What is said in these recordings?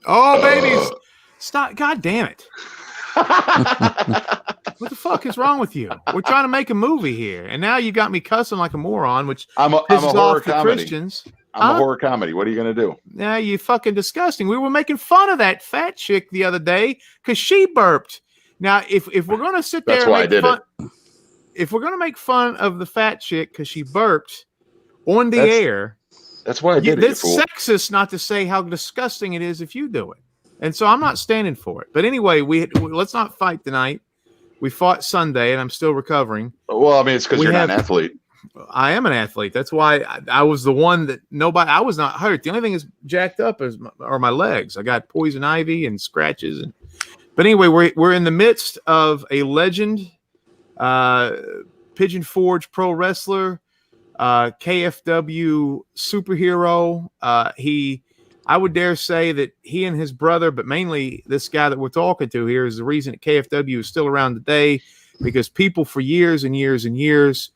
Oh, baby. Stop. God damn it. What the fuck is wrong with you? We're trying to make a movie here, and now you got me cussing like a moron, which I'm a horror comedy. Christians. I'm a horror comedy. What are you going to do? Yeah, you fucking disgusting. We were making fun of that fat chick the other day because she burped. Now, if we're going to sit there and make fun, if we're going to make fun of the fat chick because she burped on the air, that's why I did it. It's sexist not to say how disgusting it is if you do it. And so I'm not standing for it. But anyway, let's not fight tonight. We fought Sunday, and I'm still recovering. Well, I mean, it's because you're not an athlete. I am an athlete. That's why I was the one that I was not hurt. The only thing that's jacked up are my legs. I got poison ivy and scratches. But anyway, we're in the midst of a legend, Pigeon Forge pro wrestler, KFW superhero. I would dare say that he and his brother, but mainly this guy that we're talking to here, is the reason that KFW is still around today, because people for years and years and years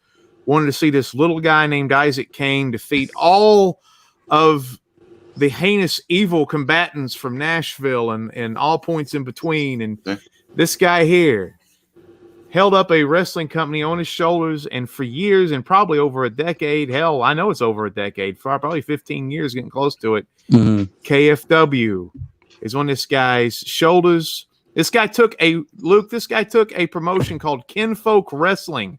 wanted to see this little guy named Issac Cain defeat all of the heinous evil combatants from Nashville and all points in between. And this guy here held up a wrestling company on his shoulders, and for years and probably over a decade, hell, I know it's over a decade, for probably 15 years, getting close to it. KFW is on this guy's shoulders. This guy took a promotion called Kinfolk Wrestling.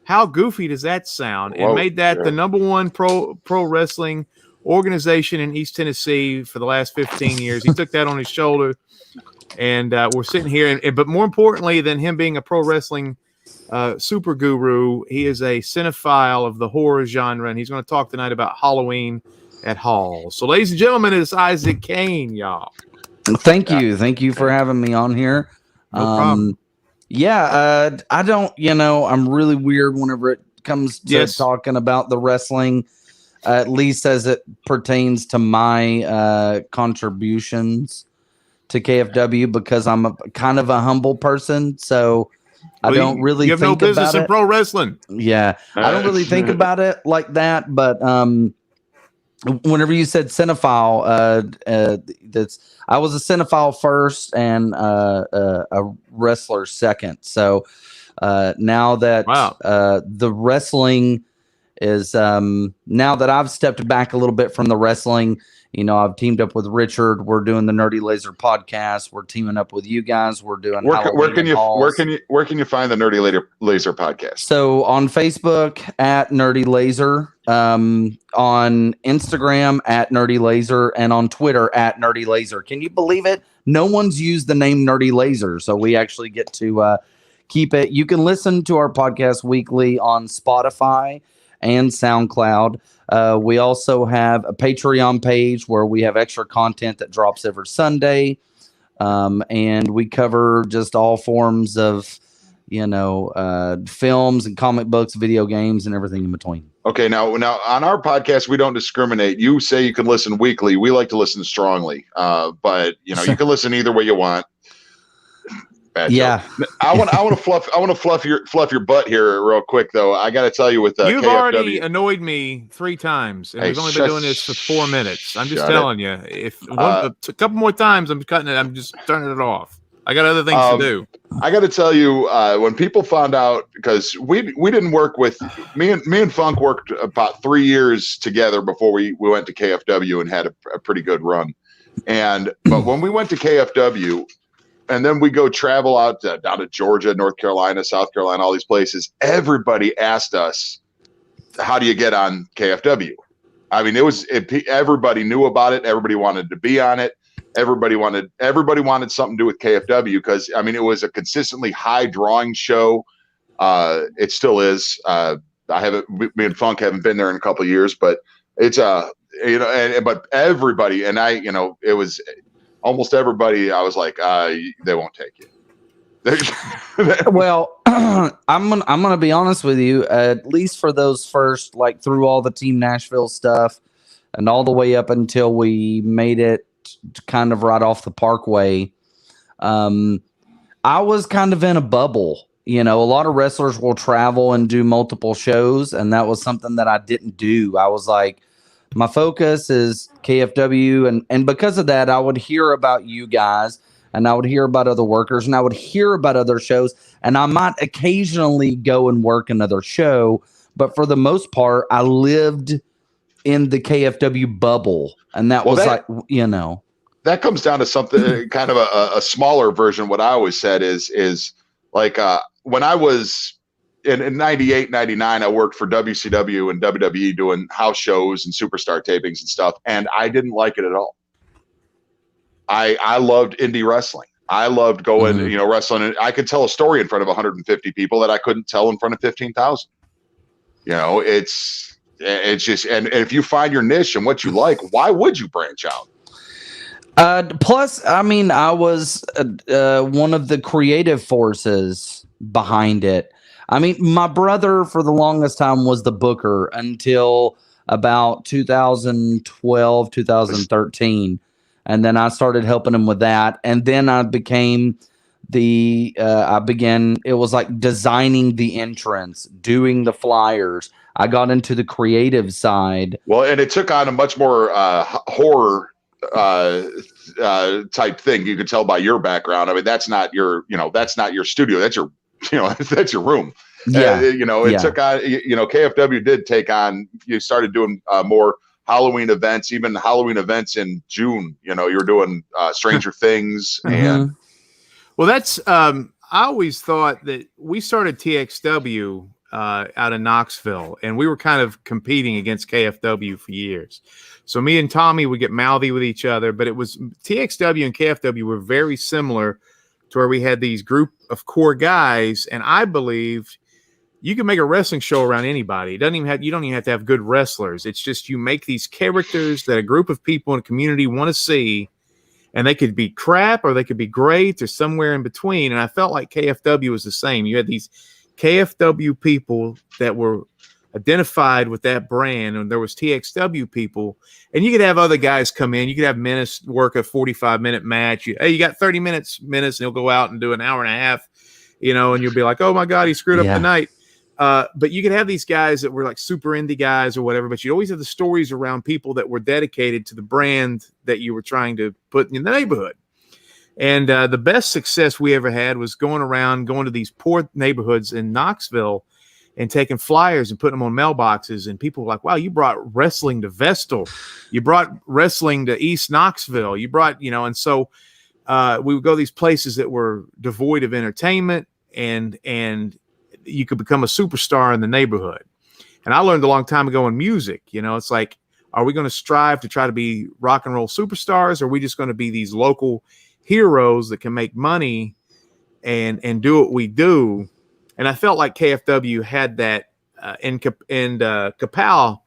How goofy does that sound? And made that the number one pro wrestling organization in East Tennessee for the last 15 years. He took that on his shoulder. And we're sitting here, but more importantly than him being a pro wrestling super guru, he is a cinephile of the horror genre, and he's going to talk tonight about Halloween at Hall. So, ladies and gentlemen, it's Issac Cain, y'all. Thank you for having me on here. No problem. I don't, I'm really weird whenever it comes to talking about the wrestling, at least as it pertains to my contributions to KFW, because I'm kind of a humble person, so I don't really think about it. You have no business in pro wrestling. Yeah, I don't really think about it like that. But whenever you said cinephile, I was a cinephile first and a wrestler second. So now that the wrestling is now that I've stepped back a little bit from the wrestling. I've teamed up with Richard. We're doing the Nerdy Laser podcast. We're teaming up with you guys. We're doing where can you find the Nerdy Laser podcast? So on Facebook at Nerdy Laser, on Instagram at Nerdy Laser, and on Twitter at Nerdy Laser. Can you believe it? No one's used the name Nerdy Laser, so we actually get to keep it. You can listen to our podcast weekly on Spotify and SoundCloud. We also have a Patreon page where we have extra content that drops every Sunday. And we cover just all forms of, films and comic books, video games, and everything in between. Okay. Now on our podcast, we don't discriminate. You say you can listen weekly. We like to listen strongly. But you can listen either way you want. Yeah, I want to fluff your butt here real quick though. I got to tell you, with you've KFW, already annoyed me 3 times, and we've only been doing this for 4 minutes. I'm just telling you, if a couple more times, I'm cutting it. I'm just turning it off. I got other things to do. I got to tell you, when people found out, because we didn't work with me and Funk worked about 3 years together before we went to KFW and had a pretty good run. But when we went to KFW. And then we go travel out down to Georgia, North Carolina, South Carolina, all these places. Everybody asked us, how do you get on KFW? I mean, everybody knew about it. Everybody wanted to be on it. Everybody wanted something to do with KFW because, I mean, it was a consistently high drawing show. It still is. Me and Funk haven't been there in a couple of years, but it's but everybody, and it was almost everybody. I was like, they won't take you. Well, I'm gonna be honest with you. At least for those first, like through all the Team Nashville stuff, and all the way up until we made it kind of right off the Parkway, I was kind of in a bubble. A lot of wrestlers will travel and do multiple shows, and that was something that I didn't do. I was like, My focus is KFW, and because of that, I would hear about you guys, and I would hear about other workers, and I would hear about other shows, and I might occasionally go and work another show, but for the most part, I lived in the KFW bubble, and that was like, you know. That comes down to something kind of a smaller version. What I always said is like when I was in 98, 99, I worked for WCW and WWE doing house shows and superstar tapings and stuff. And I didn't like it at all. I loved indie wrestling. I loved going, wrestling. And I could tell a story in front of 150 people that I couldn't tell in front of 15,000. It's just, and if you find your niche and what you like, why would you branch out? Plus, I mean, I was one of the creative forces behind it. I mean, my brother for the longest time was the booker until about 2012, 2013. And then I started helping him with that. And then I became it was like designing the entrance, doing the flyers. I got into the creative side. Well, and it took on a much more horror type thing. You could tell by your background. I mean, that's not your studio. That's your, that's your room. Yeah. It took on, KFW did take on, you started doing more Halloween events, even Halloween events in June. You were doing Stranger Things. And well, that's, I always thought that we started TXW out of Knoxville, and we were kind of competing against KFW for years. So me and Tommy would get mouthy with each other, but it was TXW and KFW were very similar to where we had these group of core guys, and I believed you can make a wrestling show around anybody. You don't even have to have good wrestlers. It's just you make these characters that a group of people in a community want to see, and they could be crap or they could be great or somewhere in between. And I felt like KFW was the same. You had these KFW people that were identified with that brand, and there was TXW people, and you could have other guys come in. You could have Menace work a 45-minute match. You got 30 minutes, Menace, and he'll go out and do an hour and a half, and you'll be like, oh my God, he screwed up the night. But you could have these guys that were like super indie guys or whatever, but you always have the stories around people that were dedicated to the brand that you were trying to put in the neighborhood. And the best success we ever had was going to these poor neighborhoods in Knoxville and taking flyers and putting them on mailboxes. And people were like, wow, you brought wrestling to Vestal. You brought wrestling to East Knoxville. You brought, and so we would go to these places that were devoid of entertainment, and you could become a superstar in the neighborhood. And I learned a long time ago in music, it's like, are we going to strive to try to be rock and roll superstars? Or are we just going to be these local heroes that can make money and do what we do? And I felt like KFW had that in Kapow.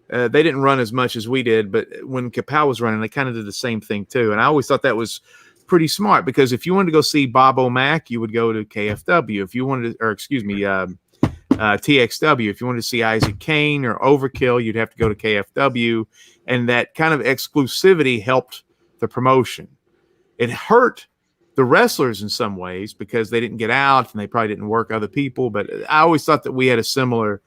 They didn't run as much as we did, but when Kapow was running, they kind of did the same thing too. And I always thought that was pretty smart, because if you wanted to go see Bob O'Mac, you would go to KFW. If you wanted to, TXW. If you wanted to see Issac Cain or Overkill, you'd have to go to KFW. And that kind of exclusivity helped the promotion. It hurt the wrestlers in some ways because they didn't get out and they probably didn't work other people. But I always thought that we had a similar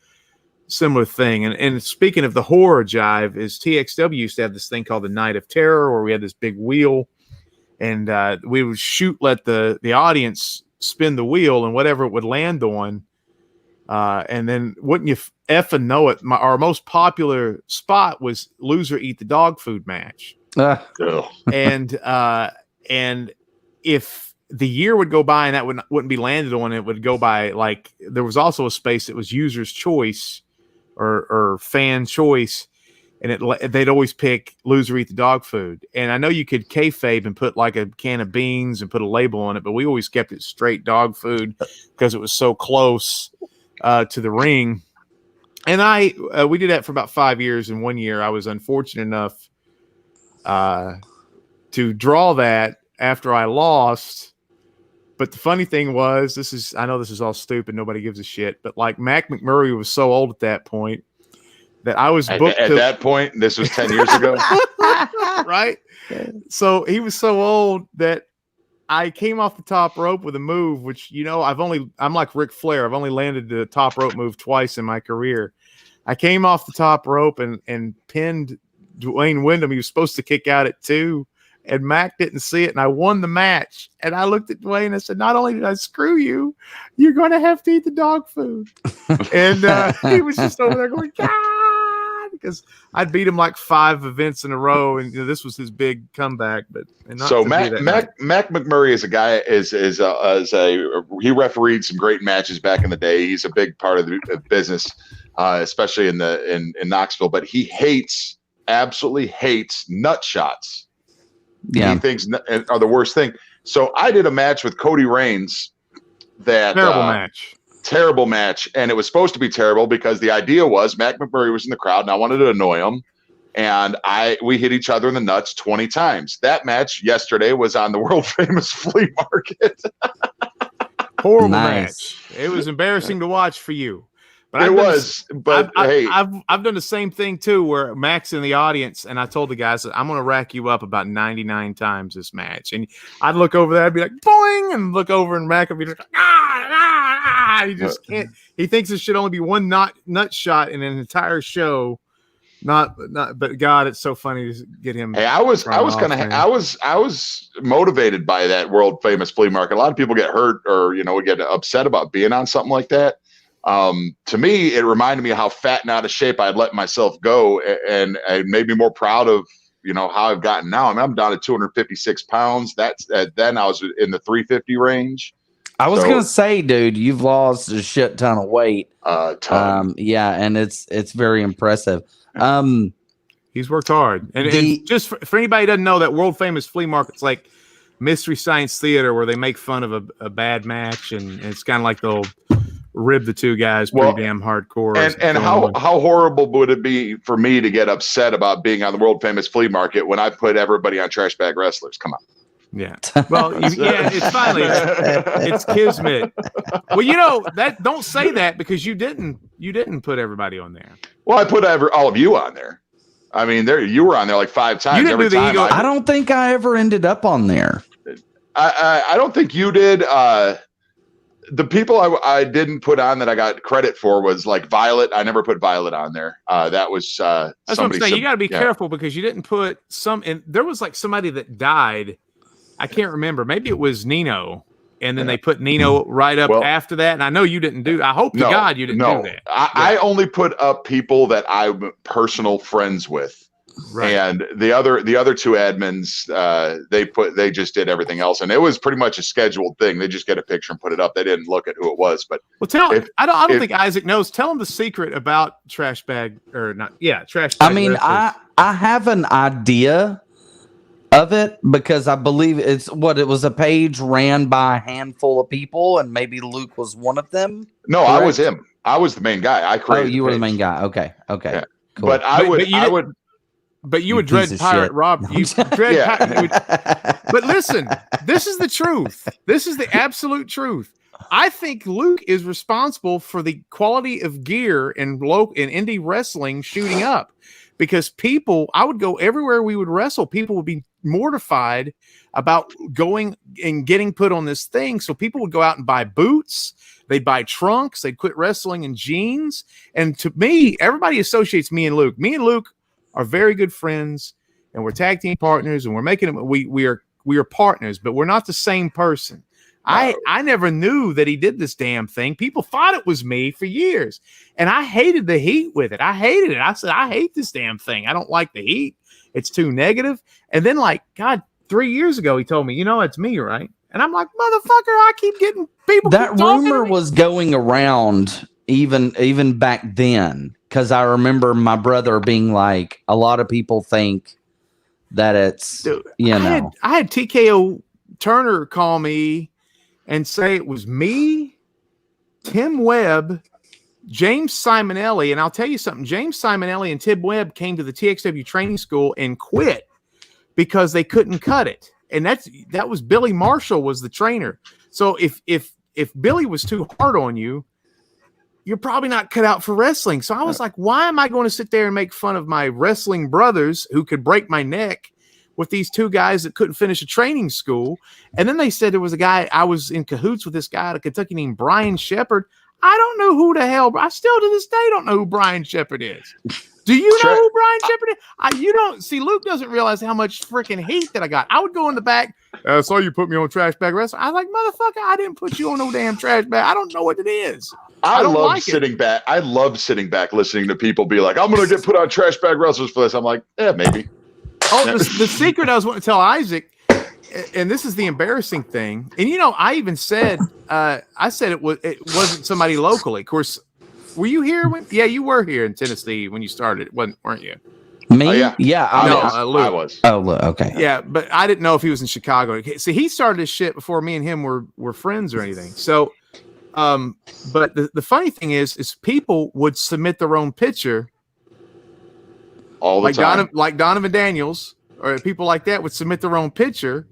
thing. And speaking of the horror jive, is TXW used to have this thing called the Night of Terror, where we had this big wheel, and we would let the audience spin the wheel, and whatever it would land on. And then wouldn't you effing know it, our most popular spot was loser eat the dog food match. And if the year would go by and that wouldn't be landed on, it would go by, like, there was also a space that was user's choice or fan choice, and they'd always pick loser eat the dog food. And I know you could kayfabe and put like a can of beans and put a label on it, but we always kept it straight dog food because it was so close to the ring. And we did that for about 5 years. And 1 year I was unfortunate enough to draw that after I lost. But the funny thing was, I know this is all stupid, nobody gives a shit, but like Mac McMurray was so old at that point that I was booked at that point. This was 10 years ago. Right? So he was so old that I came off the top rope with a move, which, I'm like Ric Flair. I've only landed the top rope move twice in my career. I came off the top rope and pinned Dwayne Windham. He was supposed to kick out at 2, and Mac didn't see it, and I won the match. And I looked at Dwayne and I said, not only did I screw you, you're going to have to eat the dog food. And he was just over there going, God, because I'd beat him like 5 events in a row, and this was his big comeback. But so Mac McMurray is a guy is he refereed some great matches back in the day. He's a big part of the business, especially in Knoxville. But he absolutely hates nut shots. Yeah, he thinks are the worst thing. So I did a match with Cody Reigns. Terrible match, and it was supposed to be terrible because the idea was Mac McMurray was in the crowd, and I wanted to annoy him, and we hit each other in the nuts 20 times. That match yesterday was on the world famous flea market. Horrible match. It was embarrassing to watch for you. But I've done the same thing too, where Mac's in the audience, and I told the guys that I'm going to rack you up about 99 times this match, and I'd look over there, I'd be like, boing, and look over, and Mac would be like, He just can't. He thinks it should only be one nut shot in an entire show. But God, it's so funny to get him. Hey, I was motivated by that world famous flea market. A lot of people get hurt or get upset about being on something like that. To me, it reminded me of how fat and out of shape I'd let myself go, and it made me more proud of how I've gotten now. I mean, I'm down to 256 pounds. That's then I was in the 350 range. I was gonna say, dude, you've lost a shit ton of weight. Yeah, and it's very impressive. He's worked hard, and just for anybody who doesn't know, that world famous flea market's like Mystery Science Theater, where they make fun of a bad match, and it's kind of like they'll rib the two guys pretty damn hardcore. And how horrible would it be for me to get upset about being on the world famous flea market when I put everybody on Trash Bag Wrestlers? Come on. Yeah. Well, it's finally it's kismet. Well, that don't say that because you didn't put everybody on there. Well, I put all of you on there. I mean, you were on there like 5 times. You didn't do the ego. I don't think I ever ended up on there. I don't think you did. The people I didn't put on that I got credit for was like Violet. I never put Violet on there. That was that's what I'm saying. You got to be careful because you didn't put some. And there was like somebody that died. I can't remember. Maybe it was Nino, and then they put Nino right up after that. And I know you didn't do. I hope to God you didn't do that. I only put up people that I'm personal friends with. Right. And the other 2 admins, they just did everything else, and it was pretty much a scheduled thing. They just get a picture and put it up. They didn't look at who it was. But I don't think Isaac knows. Tell him the secret about Trash Bag or not. Yeah, Trash Bag. I mean, I have an idea of it because I believe it was a page ran by a handful of people, and maybe Luke was one of them. No, correct? I was him. I was the main guy. I created. Oh, you were the main guy. Okay, yeah. Cool. But I would. But you would dread Pirate Rob. But listen, this is the truth. This is the absolute truth. I think Luke is responsible for the quality of gear in indie wrestling shooting up, because I would go everywhere we would wrestle. People would be mortified about going and getting put on this thing. So people would go out and buy boots. They'd buy trunks. They'd quit wrestling in jeans. And to me, everybody associates me and Luke. Me and Luke are very good friends, and we're tag team partners, and we're making them. We are partners, but we're not the same person. No. I never knew that he did this damn thing. People thought it was me for years, and I hated the heat with it. I hated it. I said, I hate this damn thing. I don't like the heat. It's too negative. And then, 3 years ago, he told me, it's me, right? And I'm like, motherfucker, I keep getting people. That rumor was going around even back then. Because I remember my brother being like, a lot of people think that it's, Dude, I had TKO Turner call me and say it was me, Tim Webb, James Simonelli. And I'll tell you something. James Simonelli and Tim Webb came to the TXW training school and quit because they couldn't cut it. And that was Billy Marshall was the trainer. So if Billy was too hard on you, you're probably not cut out for wrestling. So I was like, why am I going to sit there and make fun of my wrestling brothers who could break my neck with these 2 guys that couldn't finish a training school? And then they said there was a guy, I was in cahoots with this guy out of Kentucky named Brian Shepard. I don't know who the hell, I still to this day don't know who Brian Shepard is. Do you know who Brian Shepard is? You don't see. Luke doesn't realize how much freaking hate that I got. I would go in the back. I saw you put me on Trash Bag Wrestling. I was like, motherfucker, I didn't put you on no damn trash bag. I don't know what it is. I love sitting back. I love sitting back listening to people be like, I'm going to get put on Trash Bag Wrestlers for this. I'm like, yeah, maybe. Oh, the secret I was wanting to tell Isaac, and this is the embarrassing thing. And I even said, I said it wasn't somebody locally. Of course. Were you here yeah, you were here in Tennessee when you started, weren't you? Me? Yeah. I was. Oh, okay. Yeah, but I didn't know if he was in Chicago. See, he started this shit before me and him were friends or anything. So, but the funny thing is people would submit their own picture all the time. Like Donovan Daniels or people like that would submit their own picture,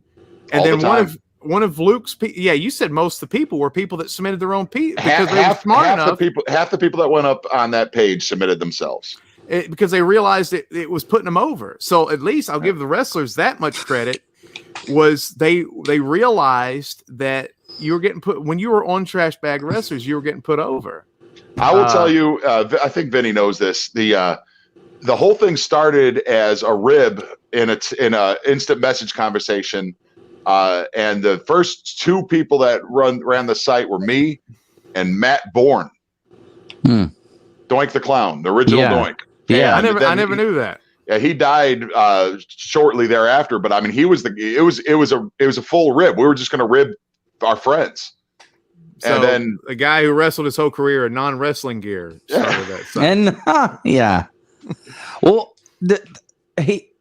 and all then one of Luke's you said most of the people were people that submitted their own because they were smart enough. Half the people that went up on that page submitted themselves because they realized it was putting them over. So at least I'll give the wrestlers that much credit. Was they realized that you were getting put when you were on Trash Bag Wrestlers, you were getting put over. I will tell you. I think Vinny knows this. The whole thing started as a rib in a instant message conversation. And the first two people that ran the site were me and Matt Bourne. Doink the Clown, the original Doink. Yeah, I never knew that. Yeah, he died shortly thereafter. But I mean, it was a full rib. We were just going to rib our friends. So and then a guy who wrestled his whole career in non-wrestling gear started that site. And yeah, well,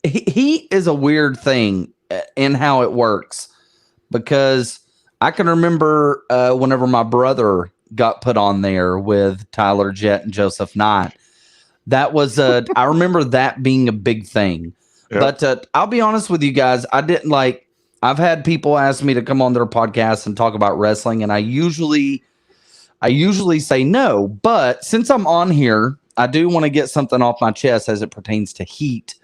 he is a weird thing in how it works, because I can remember whenever my brother got put on there with Tyler Jett and Joseph Knight, that was I remember that being a big thing. Yep. But I'll be honest with you guys, I've had people ask me to come on their podcast and talk about wrestling, and I usually say no, but since I'm on here, I do want to get something off my chest as it pertains to heat.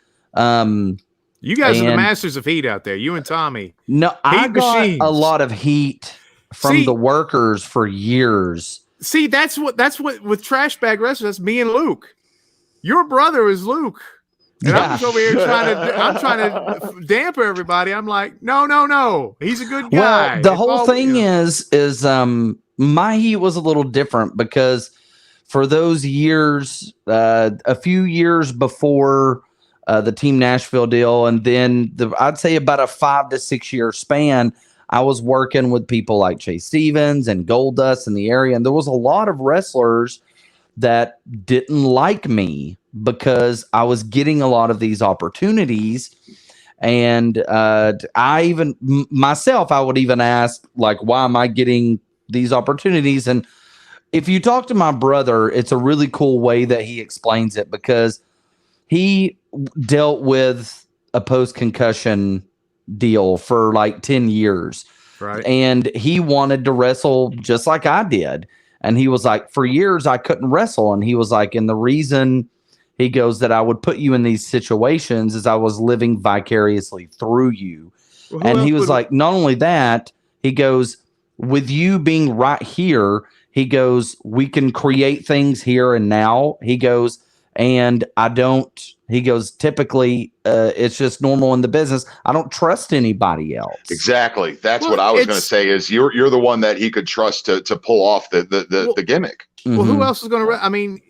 You guys are the masters of heat out there. You and Tommy. No, I got a lot of heat from the workers for years. See, that's what with Trash Bag Wrestlers, that's me and Luke. Your brother is Luke. And I'm just over here trying to damper everybody. I'm like, no. He's a good guy. Well, the whole thing is my heat was a little different because for those years, a few years before the Team Nashville deal, and then I'd say about a 5 to 6 year span, I was working with people like Chase Stevens and Goldust in the area, and there was a lot of wrestlers that didn't like me because I was getting a lot of these opportunities. And I would even ask, like, why am I getting these opportunities? And if you talk to my brother, it's a really cool way that he explains it, because he dealt with a post-concussion deal for like 10 years. Right. And he wanted to wrestle just like I did. And he was like, for years, I couldn't wrestle. And he was like, and the reason, he goes, that I would put you in these situations is I was living vicariously through you. Well, and he was like, not only that, he goes, with you being right here, he goes, we can create things here and now. He goes, and he goes, typically, it's just normal in the business. I don't trust anybody else. Exactly. That's what I was going to say, is you're the one that he could trust to pull off the gimmick. Well, who else is going to, I mean,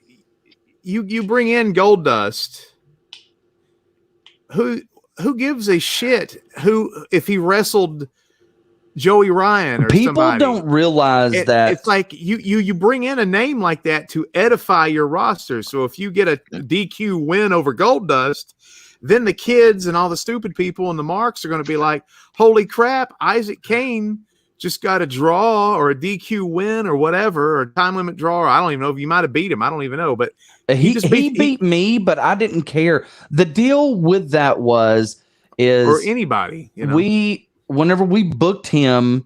you bring in Goldust, who gives a shit if he wrestled Joey Ryan or people somebody. Don't realize that it's like you bring in a name like that to edify your roster. So if you get a DQ win over Goldust, then the kids and all the stupid people and the marks are going to be like, holy crap, Issac Cain just got a draw or a DQ win or whatever, or a time limit draw. Or I don't even know if you might have beat him. I don't even know, but he beat me, but I didn't care. The deal with that or anybody, whenever we booked him,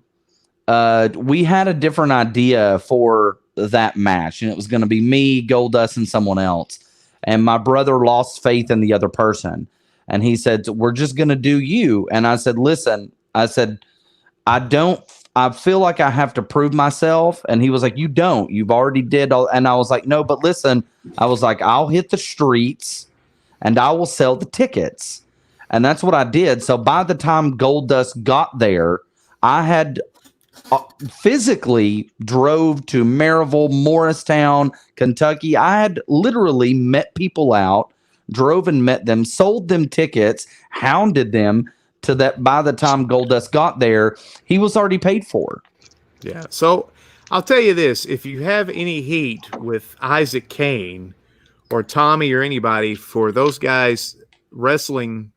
we had a different idea for that match, and it was going to be me, Goldust, and someone else. And my brother lost faith in the other person, and he said, we're just going to do you. And I said, listen, I don't I feel like I have to prove myself. And he was like, you don't. You've already did all. And I was like, no, but listen, I was like, I'll hit the streets and I will sell the tickets. And that's what I did. So by the time Goldust got there, I had physically drove to Maryville, Morristown, Kentucky. I had literally met people out, drove and met them, sold them tickets, hounded them to that. By the time Goldust got there, he was already paid for. Yeah. So I'll tell you this: if you have any heat with Issac Cain or Tommy or anybody for those guys wrestling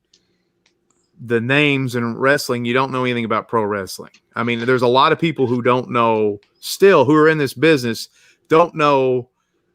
the names and wrestling, you don't know anything about pro wrestling. I mean, there's a lot of people who don't know still, who are in this business, don't know.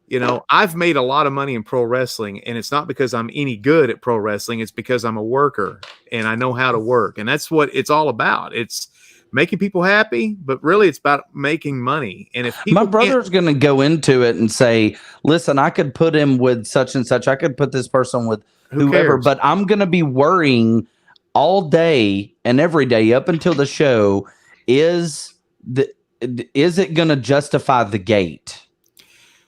You know, I've made a lot of money in pro wrestling, and it's not because I'm any good at pro wrestling. It's because I'm a worker and I know how to work. And that's what it's all about. It's making people happy, but really it's about making money. And if my brother's going to go into it and say, listen, I could put him with such and such. I could put this person with whoever, but I'm going to be worrying all day and every day up until the show. Is it going to justify the gate?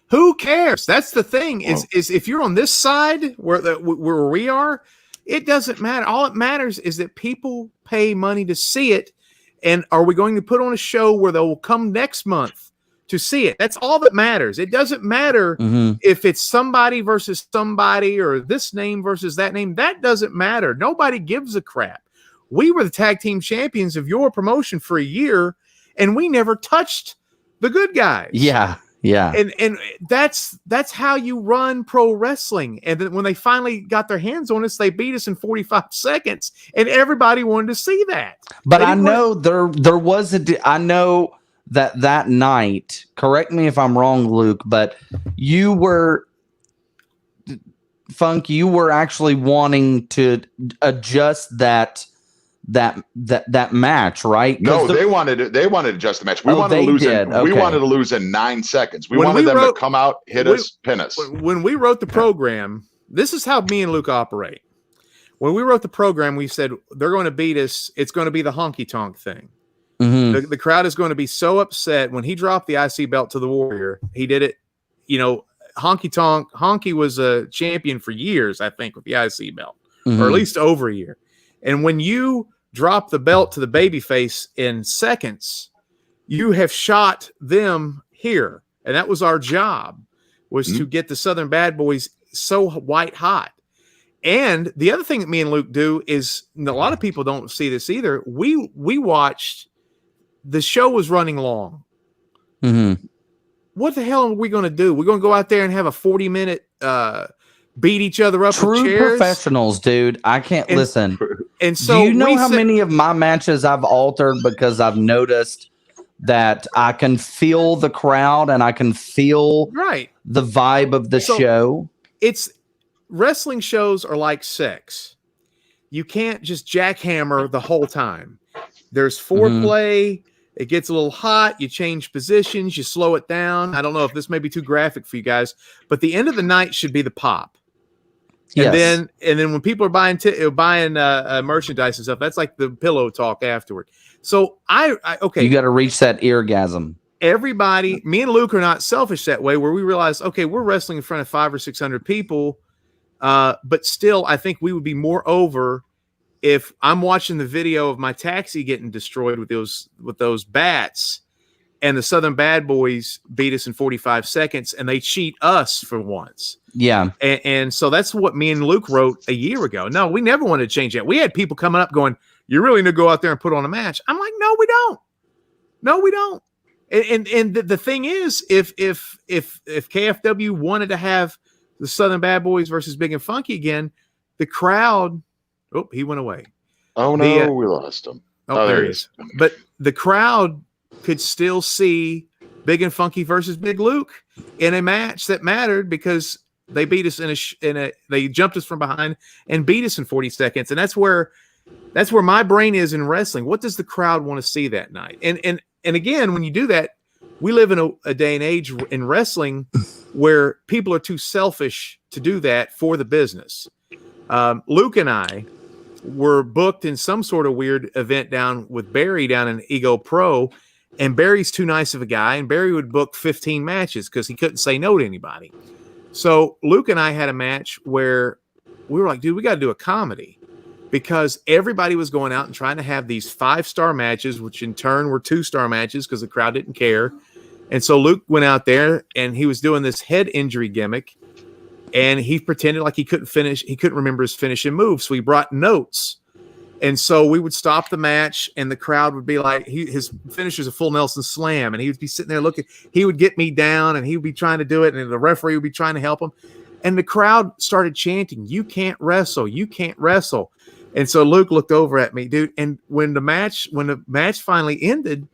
Who cares? That's the thing. Is if you're on this side where we are, it doesn't matter. All it matters is that people pay money to see it, and are we going to put on a show where they will come next month to see it? That's all that matters. It doesn't matter if it's somebody versus somebody or this name versus that name. That doesn't matter. Nobody gives a crap. We were the tag team champions of your promotion for a year, and we never touched the good guys. Yeah. Yeah. And that's how you run pro wrestling. And then when they finally got their hands on us, they beat us in 45 seconds, and everybody wanted to see that. But I know there was I know that night, correct me if I'm wrong, Luke, but you were actually wanting to adjust that match, right? No, they wanted to adjust the match. We wanted to lose in 9 seconds. We wanted them to come out, hit us, pin us. When we wrote the program, this is how me and Luke operate. When we wrote the program, we said they're going to beat us. It's going to be the honky tonk thing. Mm-hmm. The crowd is going to be so upset when he dropped the IC belt to the Warrior. He did it, honky tonk. Honky was a champion for years, I think, with the IC belt, or at least over a year. And when you drop the belt to the babyface in seconds, you have shot them here. And that was our job, was to get the Southern Bad Boys so white hot. And the other thing that me and Luke do is, and a lot of people don't see this either, we watched, the show was running long. Mm-hmm. What the hell are we going to do? We're going to go out there and have a 40-minute beat each other up with chairs? True professionals, dude. I can't listen. And so, do you know how many of my matches I've altered because I've noticed that I can feel the crowd and I can feel the vibe of the show? It's wrestling shows are like sex. You can't just jackhammer the whole time. There's foreplay. It gets a little hot. You change positions. You slow it down. I don't know if this may be too graphic for you guys, but the end of the night should be the pop. And then when people are buying merchandise and stuff, that's like the pillow talk afterward. So okay, you got to reach that eargasm. Everybody, me and Luke are not selfish that way, where we realize, okay, we're wrestling in front of 500 or 600 people, but still, I think we would be more over if I'm watching the video of my taxi getting destroyed with those bats, and the Southern Bad Boys beat us in 45 seconds, and they cheat us for once. Yeah. And so that's what me and Luke wrote a year ago. No, we never wanted to change that. We had people coming up going, you really need to go out there and put on a match. I'm like, no, we don't. No, we don't. And the thing is, if KFW wanted to have the Southern Bad Boys versus Big and Funky again, the crowd, he went away. Oh, no, we lost him. Oh, there he is. But the crowd could still see Big and Funky versus Big Luke in a match that mattered because they beat us they jumped us from behind and beat us in 40 seconds. And that's where my brain is in wrestling. What does the crowd want to see that night? And again, when you do that, we live in a day and age in wrestling where people are too selfish to do that for the business. Luke and I were booked in some sort of weird event down with Barry down in Ego Pro, and Barry's too nice of a guy, and Barry would book 15 matches because he couldn't say no to anybody. So Luke and I had a match where we were like, dude, we got to do a comedy, because everybody was going out and trying to have these 5-star matches, which in turn were 2-star matches because the crowd didn't care. And so Luke went out there and he was doing this head injury gimmick, and he pretended like he couldn't remember his finishing move. So he brought notes. And so we would stop the match and the crowd would be like, his finisher's a full Nelson slam. And he would be sitting there looking, he would get me down and he would be trying to do it. And the referee would be trying to help him. And the crowd started chanting, "You can't wrestle. You can't wrestle." And so Luke looked over at me, dude. And when the match finally ended,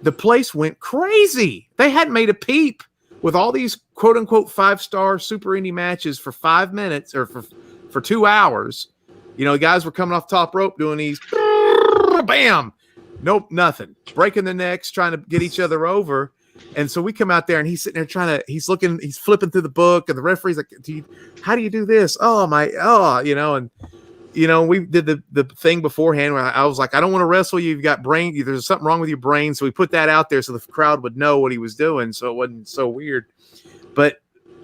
the place went crazy. They hadn't made a peep with all these quote unquote 5-star super indie matches for 5 minutes or for 2 hours. You know, guys were coming off top rope doing these, bam, nope, nothing, breaking their necks, trying to get each other over. And so we come out there and he's sitting there he's flipping through the book, and the referee's like, how do you do this? We did the thing beforehand where I was like, I don't want to wrestle you. You've got there's something wrong with your brain. So we put that out there so the crowd would know what he was doing. So it wasn't so weird. But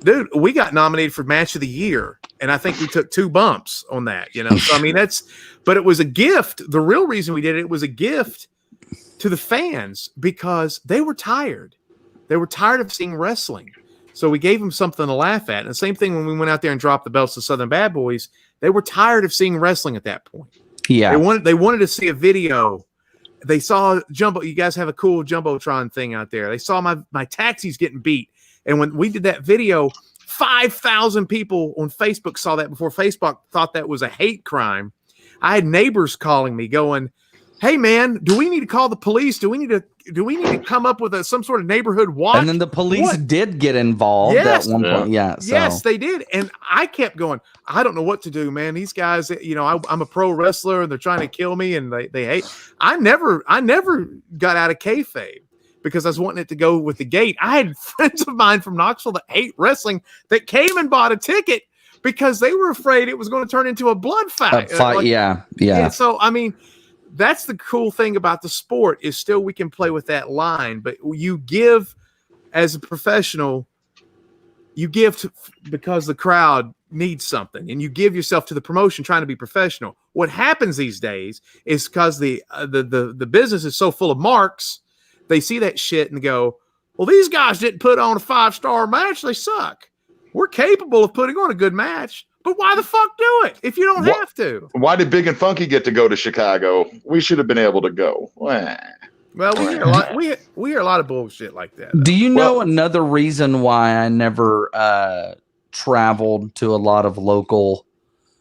dude, we got nominated for match of the year. And I think we took 2 bumps on that, you know? So, I mean, but it was a gift. The real reason we did it was a gift to the fans because they were tired. They were tired of seeing wrestling. So we gave them something to laugh at. And the same thing when we went out there and dropped the belts to Southern Bad Boys, they were tired of seeing wrestling at that point. Yeah. They wanted to see a video. They saw Jumbo. You guys have a cool Jumbotron thing out there. They saw my taxis getting beat. And when we did that video, 5,000 people on Facebook saw that before Facebook thought that was a hate crime. I had neighbors calling me going, "Hey man, do we need to call the police? Do we need to come up with some sort of neighborhood watch?" And then the police did get involved at one point. Yeah. So. Yes, they did. And I kept going, I don't know what to do, man. These guys, you know, I'm a pro wrestler and they're trying to kill me and they hate. I never got out of kayfabe because I was wanting it to go with the gate. I had friends of mine from Knoxville that hate wrestling that came and bought a ticket because they were afraid it was going to turn into a blood fight. Yeah. So, I mean, that's the cool thing about the sport is still we can play with that line, but you give as a professional, you give because the crowd needs something, and you give yourself to the promotion trying to be professional. What happens these days is because the business is so full of marks, they see that shit and go, well, these guys didn't put on a 5-star match. They suck. We're capable of putting on a good match. But why the fuck do it if you don't have to? Why did Big and Funky get to go to Chicago? We should have been able to go. Well, we hear a lot of bullshit like that. Do you know another reason why I never traveled to a lot of local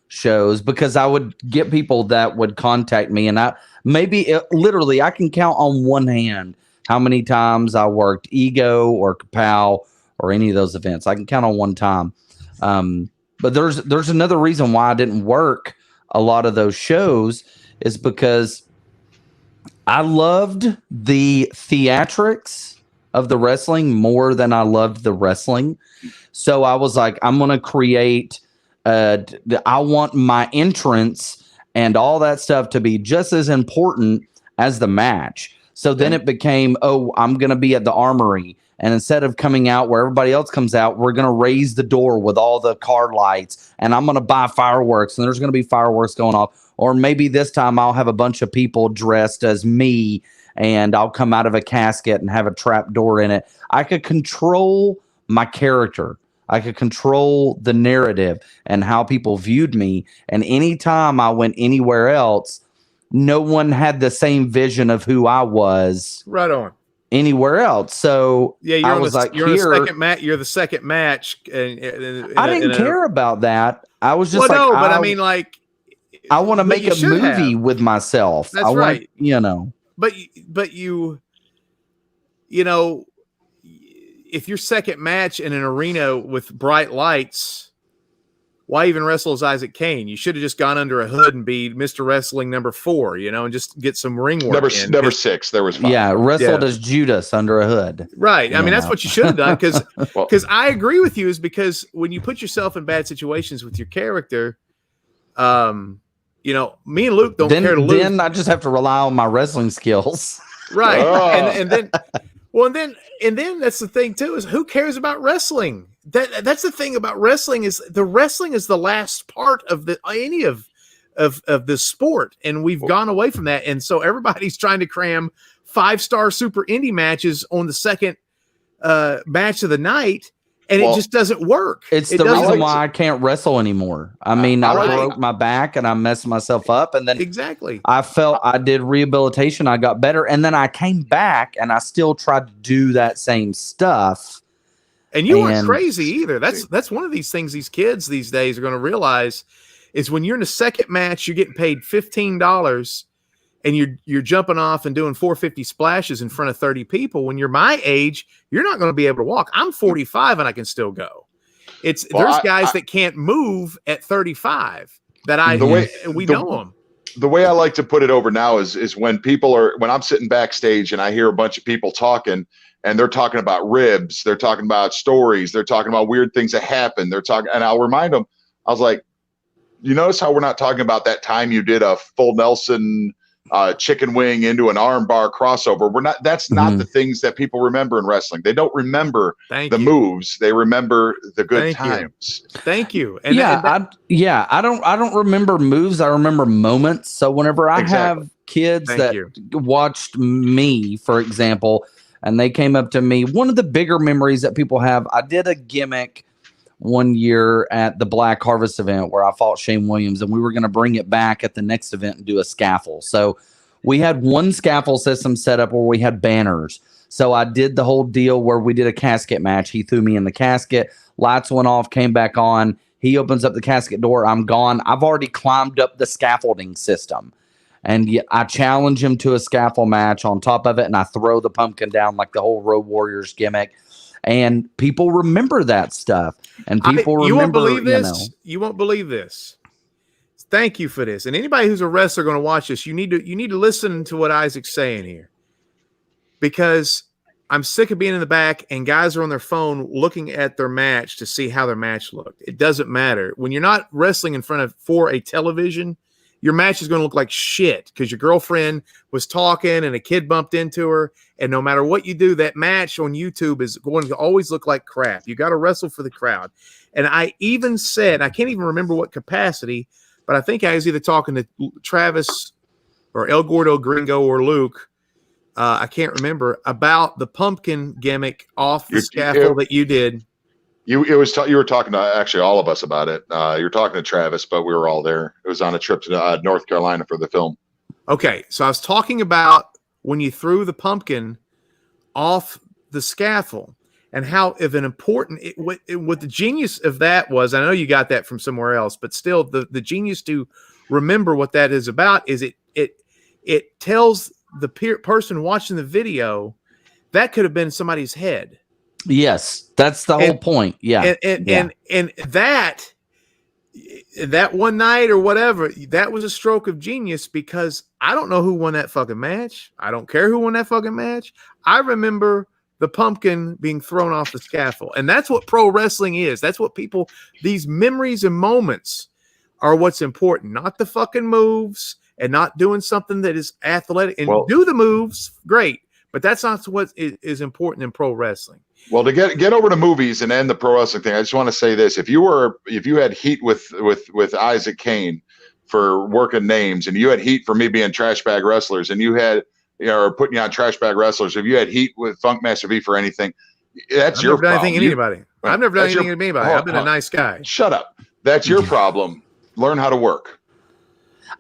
shows? Because I would get people that would contact me, and literally I can count on one hand how many times I worked Ego or Kapow or any of those events. I can count on one time. But there's another reason why I didn't work a lot of those shows is because I loved the theatrics of the wrestling more than I loved the wrestling. So I was like, I'm going to create, I want my entrance and all that stuff to be just as important as the match. So then it became, I'm going to be at the Armory. And instead of coming out where everybody else comes out, we're going to raise the door with all the car lights. And I'm going to buy fireworks. And there's going to be fireworks going off. Or maybe this time I'll have a bunch of people dressed as me. And I'll come out of a casket and have a trap door in it. I could control my character. I could control the narrative and how people viewed me. And anytime I went anywhere else, no one had the same vision of who I was. Right on. Anywhere else. So yeah, you're the second match. I didn't care about that. I was just I mean, like, I want to make a movie with myself. That's right. But you know, if your second match in an arena with bright lights, why even wrestle as Issac Cain? You should have just gone under a hood and be Mr. Wrestling number 4, you know, and just get some ring work. Number 6. There was 5. Yeah, wrestled as Judas under a hood. Right. I mean, that's what you should have done because I agree with you is because when you put yourself in bad situations with your character, You know, me and Luke don't care to lose. Then I just have to rely on my wrestling skills. Right. Oh. And then that's the thing too, is who cares about wrestling? That's the thing about wrestling, is the wrestling is the last part of any of this sport. And we've gone away from that. And so everybody's trying to cram 5-star super indie matches on the second match of the night. And it just doesn't work. It's the reason why I can't wrestle anymore. I mean, I broke my back and I messed myself up. And then exactly, I felt I did rehabilitation. I got better. And then I came back and I still tried to do that same stuff. And you weren't crazy either. That's one of these things these kids these days are going to realize is when you're in the second match, you're getting paid $15 and you're jumping off and doing 450 splashes in front of 30 people. When you're my age, you're not going to be able to walk. I'm 45 and I can still go. There's guys that can't move at 35 that we know them. The way I like to put it over now is when I'm sitting backstage and I hear a bunch of people talking and they're talking about ribs, they're talking about stories, they're talking about weird things that happen. And I'll remind them, I was like, you notice how we're not talking about that time you did a full Nelson chicken wing into an arm bar crossover. That's not the things that people remember in wrestling. They don't remember moves. They remember the good times. Thank you. I don't remember moves. I remember moments. So whenever I have kids that watched me, for example, and they came up to me, one of the bigger memories that people have, I did a gimmick one year at the Black Harvest event where I fought Shane Williams, and we were going to bring it back at the next event and do a scaffold. So we had one scaffold system set up where we had banners. So I did the whole deal where we did a casket match. He threw me in the casket. Lights went off, came back on. He opens up the casket door. I'm gone. I've already climbed up the scaffolding system. And I challenge him to a scaffold match on top of it, and I throw the pumpkin down like the whole Road Warriors gimmick. And people remember that stuff. And people remember, you won't believe this. You won't believe this. Thank you for this. And anybody who's a wrestler going to watch this, you need to listen to what Isaac's saying here. Because I'm sick of being in the back and guys are on their phone looking at their match to see how their match looked. It doesn't matter. When you're not wrestling in front of for a television, your match is going to look like shit because your girlfriend was talking and a kid bumped into her. And no matter what you do, that match on YouTube is going to always look like crap. You got to wrestle for the crowd. And I even said, I can't even remember what capacity, but I think I was either talking to Travis or El Gordo Gringo or Luke. I can't remember, about the pumpkin gimmick off the scaffold that you did. You were talking to actually all of us about it. You were talking to Travis, but we were all there. It was on a trip to North Carolina for the film. Okay, so I was talking about when you threw the pumpkin off the scaffold and how of an important what the genius of that was. I know you got that from somewhere else, but still, the genius to remember what that is about is it tells the person watching the video that could have been somebody's head. Yes, that's the whole point. Yeah. And that one night or whatever, that was a stroke of genius because I don't know who won that fucking match. I don't care who won that fucking match. I remember the pumpkin being thrown off the scaffold. And that's what pro wrestling is. That's what these memories and moments are what's important, not the fucking moves and not doing something that is athletic. And do the moves, great. But that's not what is important in pro wrestling. Well, to get over to movies and end the pro wrestling thing, I just want to say this: if you had heat with Issac Cain for working names, and you had heat for me being trash bag wrestlers, and you had or putting you on trash bag wrestlers, if you had heat with Funkmaster V for anything, that's your problem. I've never done anything to anybody. I've been a nice guy. Shut up. That's your problem. Learn how to work.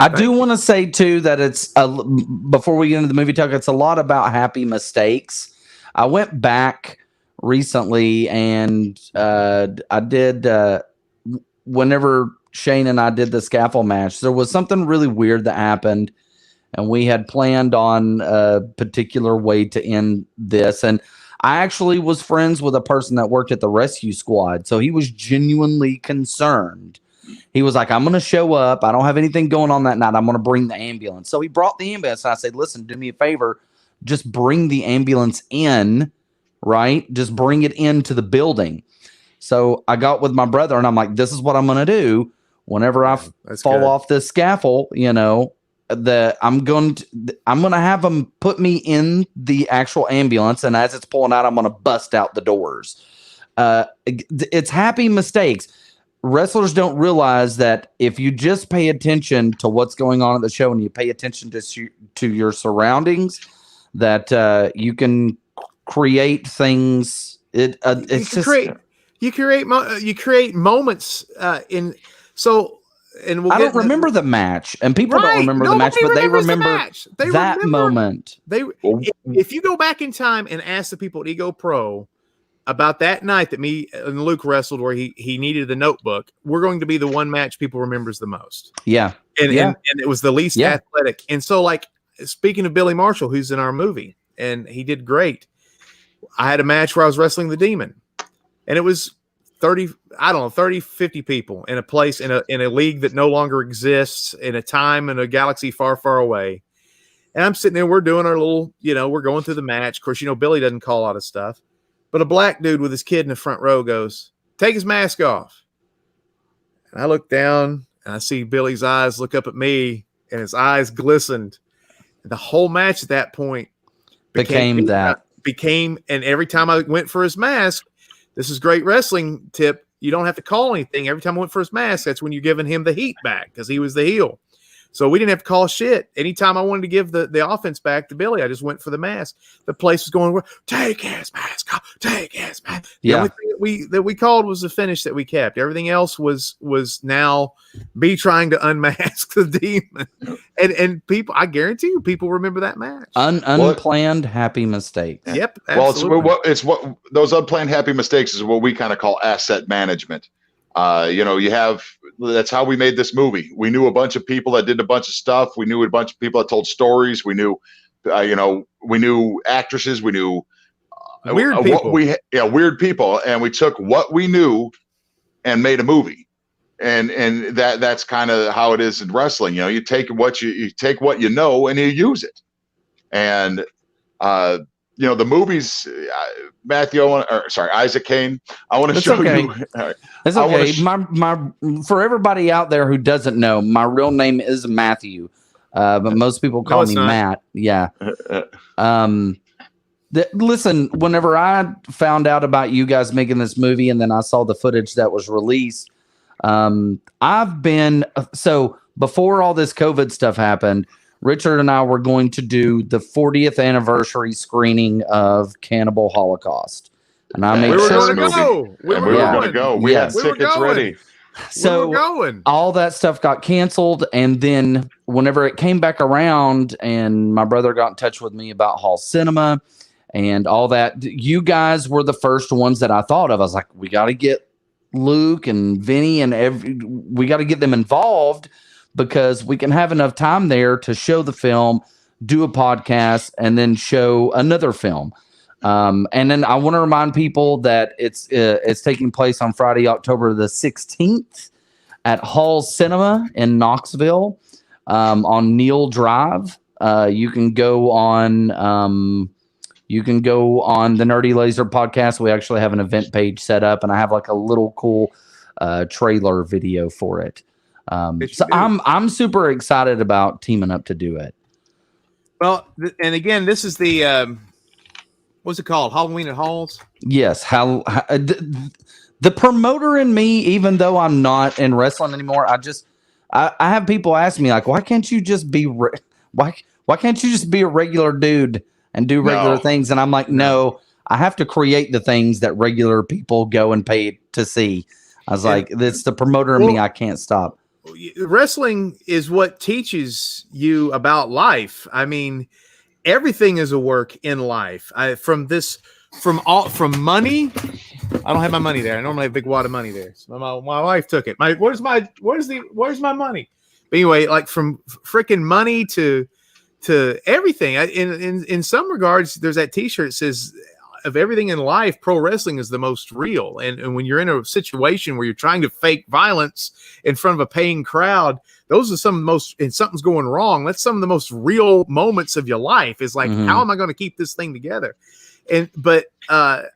I do want to say too that it's before we get into the movie talk, it's a lot about happy mistakes. I went back recently and I did whenever Shane and I did the scaffold match, there was something really weird that happened, and we had planned on a particular way to end this. And I actually was friends with a person that worked at the rescue squad, so he was genuinely concerned. He was like, I'm going to show up. I don't have anything going on that night. I'm going to bring the ambulance. So he brought the ambulance. And I said, listen, do me a favor. Just bring the ambulance in, right? Just bring it into the building. So I got with my brother and I'm like, this is what I'm going to do. whenever I fall off this scaffold, you know, that I'm going to have them put me in the actual ambulance, and as it's pulling out, I'm going to bust out the doors. It's happy mistakes. Wrestlers don't realize that if you just pay attention to what's going on at the show and you pay attention to your surroundings, that you can create things. You create moments in so. And I don't remember the match, and people don't remember the match, but they remember that moment. If you go back in time and ask the people at Ego Pro about that night that me and Luke wrestled, where he needed the notebook, we're going to be the one match people remembers the most. Yeah, and it was the least athletic. And so, like, speaking of Billy Marshall, who's in our movie, and he did great. I had a match where I was wrestling the Demon, and it was 30, 50 people in a place in a league that no longer exists, in a time in a galaxy far, far away. And I'm sitting there, we're doing our little, we're going through the match. Of course, Billy doesn't call out of stuff, but a black dude with his kid in the front row goes, "Take his mask off." And I look down and I see Billy's eyes look up at me, and his eyes glistened. And the whole match at that point became, and every time I went for his mask, this is great wrestling tip. You don't have to call anything. Every time I went for his mask, that's when you're giving him the heat back, because he was the heel. So we didn't have to call shit. Anytime I wanted to give the offense back to Billy, I just went for the mask. The place was going, "Take his mask off, take his mask." The only thing that we called was the finish that we kept. Everything else was now me trying to unmask the Demon. And people, I guarantee you, people remember that match. Unplanned happy mistakes. Yep. Absolutely. Well, it's what those unplanned happy mistakes is what we kind of call asset management. That's how we made this movie. We knew a bunch of people that did a bunch of stuff. We knew a bunch of people that told stories. We knew, we knew actresses. We knew weird people. Weird people. And we took what we knew and made a movie. And that's kind of how it is in wrestling. You take what you take what you know and you use it. And the movies, Matthew, Issac Cain. I want to show you. It's okay. My for everybody out there who doesn't know, my real name is Matthew, but most people call me Matt. Yeah. Listen, whenever I found out about you guys making this movie, and then I saw the footage that was released, before all this COVID stuff happened, Richard and I were going to do the 40th anniversary screening of Cannibal Holocaust. And I made sure we were going to go. We had tickets ready. So all that stuff got canceled. And then whenever it came back around and my brother got in touch with me about Hall Cinema and all that, you guys were the first ones that I thought of. I was like, we got to get Luke and Vinny and we got to get them involved, because we can have enough time there to show the film, do a podcast, and then show another film. And then I want to remind people that it's taking place on Friday, October the 16th at Hall Cinema in Knoxville, on Neil Drive. You can go on the Nerdy Laser podcast. We actually have an event page set up, and I have like a little cool trailer video for it. So I'm super excited about teaming up to do it. Well, and again, this is the what's it called? Halloween at Halls? Yes. The promoter in me, even though I'm not in wrestling anymore, I have people ask me, like, why can't you just be why can't you just be a regular dude and do regular things? And I'm like, no, I have to create the things that regular people go and pay to see. I was like, it's the promoter in me. I can't stop. Wrestling is what teaches you about life. I mean, everything is a work in life. From money. I don't have my money there. I normally have a big wad of money there. So my wife took it. Where's my money? But anyway, like from freaking money to everything. In some regards, there's that T-shirt that says, of everything in life, pro wrestling is the most real. And when you're in a situation where you're trying to fake violence in front of a paying crowd, those are some of the most, and something's going wrong, that's some of the most real moments of your life. Is like, how am I going to keep this thing together? But our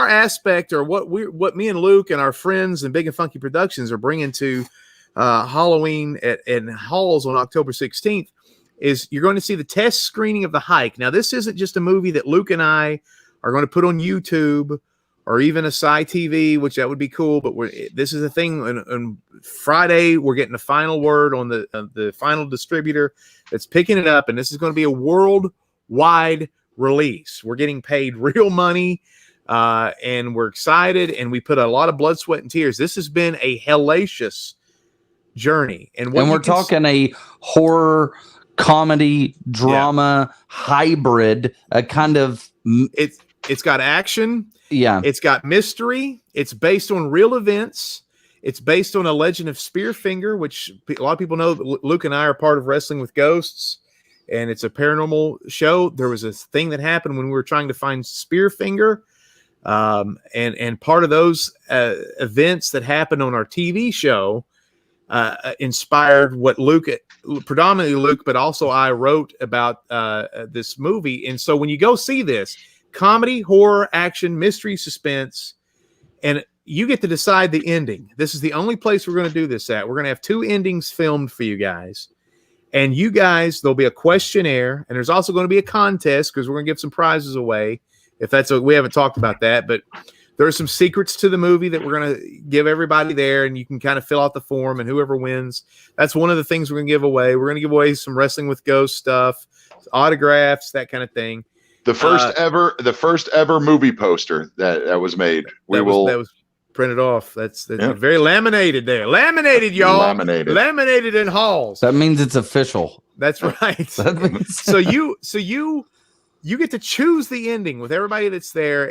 aspect, or what me and Luke and our friends and Big and Funky Productions are bringing to Halloween in Halls on October 16th, is you're going to see the test screening of The Hike. Now, this isn't just a movie that Luke and I are going to put on YouTube or even a Sci TV, which that would be cool. But this is a thing. On Friday, we're getting the final word on the final distributor that's picking it up, and this is going to be a worldwide release. We're getting paid real money, and we're excited, and we put a lot of blood, sweat, and tears. This has been a hellacious journey, and we're talking a horror comedy drama hybrid, a kind of it's got action. Yeah. It's got mystery. It's based on real events. It's based on a legend of Spearfinger, which a lot of people know. Luke and I are part of Wrestling with Ghosts, and it's a paranormal show. There was a thing that happened when we were trying to find Spearfinger, and part of those events that happened on our TV show inspired what predominantly Luke, but also I wrote about this movie. And so when you go see this, comedy, horror, action, mystery, suspense, and you get to decide the ending. This is the only place we're going to do this at. We're going to have 2 endings filmed for you guys. And you guys, there'll be a questionnaire, and there's also going to be a contest because we're going to give some prizes away. We haven't talked about that, but there are some secrets to the movie that we're going to give everybody there, and you can kind of fill out the form, and whoever wins, that's one of the things we're going to give away. We're going to give away some Wrestling with Ghosts stuff, autographs, that kind of thing. The first ever movie poster that was made. That was printed off. That's very laminated there. Laminated, y'all. Laminated in Halls. That means it's official. That's right. So you get to choose the ending with everybody that's there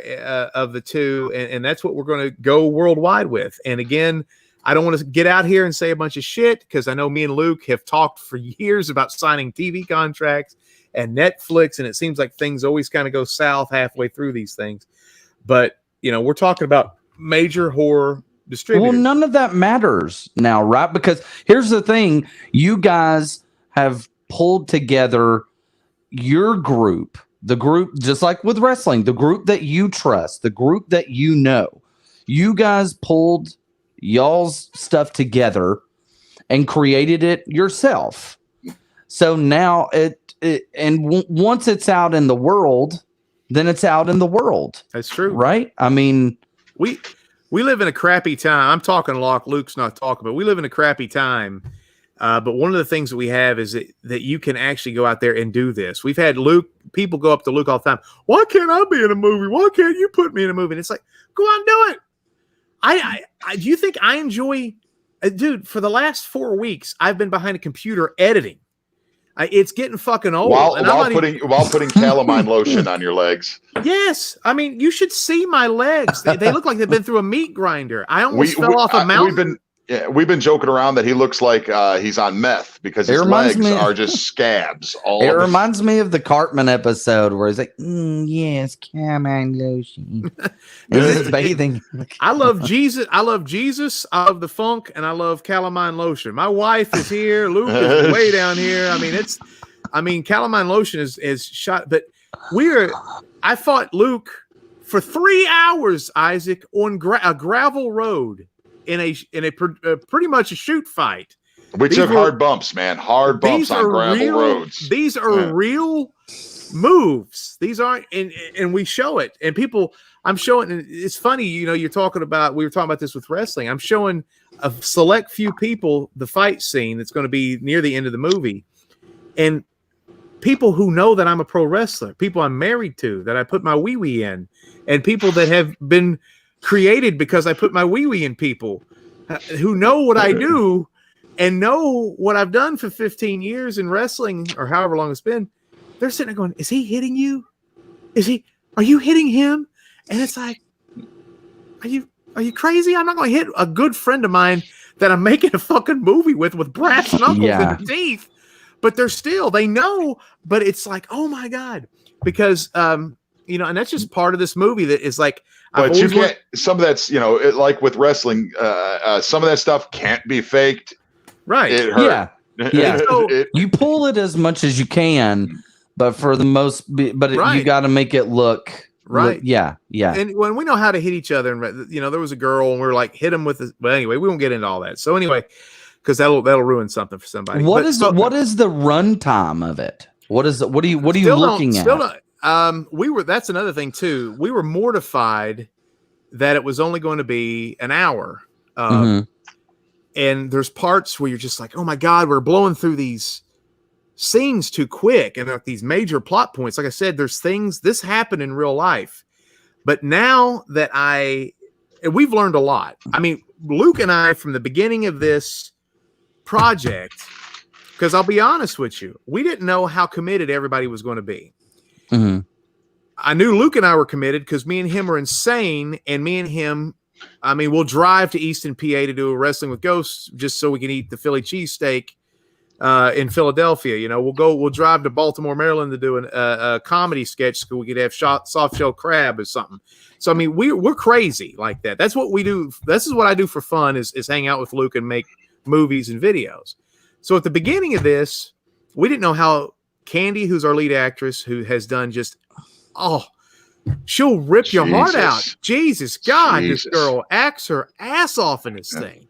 of the 2, and that's what we're going to go worldwide with. And again, I don't want to get out here and say a bunch of shit because I know me and Luke have talked for years about signing TV contracts and Netflix, and it seems like things always kind of go south halfway through these things. But, we're talking about major horror distributors. Well, none of that matters now, right? Because here's the thing. You guys have pulled together your group, the group, just like with wrestling, the group that you trust, the group that you know. You guys pulled y'all's stuff together and created it yourself. So now once it's out in the world, then it's out in the world. That's true. Right? I mean, we live in a crappy time. I'm talking a lot. Luke's not talking, but we live in a crappy time. But one of the things that we have is that you can actually go out there and do this. We've had people go up to Luke all the time. Why can't I be in a movie? Why can't you put me in a movie? And it's like, go on, do it. I do you think I enjoy, dude, for the last 4 weeks, I've been behind a computer editing. It's getting fucking old. While putting calamine lotion on your legs. Yes. I mean, you should see my legs. They look like they've been through a meat grinder. I almost fell off a mountain. We've been joking around that he looks like he's on meth because his legs are just scabs. It reminds me of the Cartman episode where he's like, yes, calamine lotion. He's bathing. I love Jesus. I love the funk, and I love calamine lotion. My wife is here. Luke is way down here. I mean, calamine lotion is shot, but I fought Luke for 3 hours, Isaac, on a gravel road. In a pretty much a shoot fight. We took hard bumps, man. Hard bumps on gravel roads. These are real moves. These aren't, and we show it. And people, I'm showing, and it's funny, we were talking about this with wrestling. I'm showing a select few people the fight scene that's going to be near the end of the movie. And people who know that I'm a pro wrestler, people I'm married to, that I put my wee-wee in, and people that have been created because I put my wee-wee in people who know what I do and know what I've done for 15 years in wrestling or however long it's been. They're sitting there going, is he hitting you? Are you hitting him? And it's like, are you crazy? I'm not going to hit a good friend of mine that I'm making a fucking movie with brass knuckles and teeth, but they know, but it's like, oh my God, because, and that's just part of this movie that is like, but you can't. Some of that's like with wrestling. Some of that stuff can't be faked. Right. It hurt. Yeah. So, you pull it as much as you can, but for the most, you got to make it look right. Yeah. And when we know how to hit each other, and there was a girl, and we were like, hit him with this. But anyway, we won't get into all that. So anyway, because that'll ruin something for somebody. What is the runtime of it? What are you looking at? That's another thing too. We were mortified that it was only going to be an hour. And there's parts where you're just like, oh my God, we're blowing through these scenes too quick. And like these major plot points, like I said, there's things, this happened in real life. But now that we've learned a lot. I mean, Luke and I, from the beginning of this project, because I'll be honest with you, we didn't know how committed everybody was going to be. I knew Luke and I were committed because me and him are insane, and me and him, I mean, we'll drive to Easton, PA to do a Wrestling with Ghosts just so we can eat the Philly cheesesteak in Philadelphia. You know, we'll drive to Baltimore, Maryland to do a comedy sketch so we could have soft shell crab or something. So I mean, we're crazy like that. That's what we do. This is what I do for fun is hang out with Luke and make movies and videos. So at the beginning of this, we didn't know how Candy, who's our lead actress, who has done just, she'll rip your heart out. Jesus, God, this girl acts her ass off in this thing.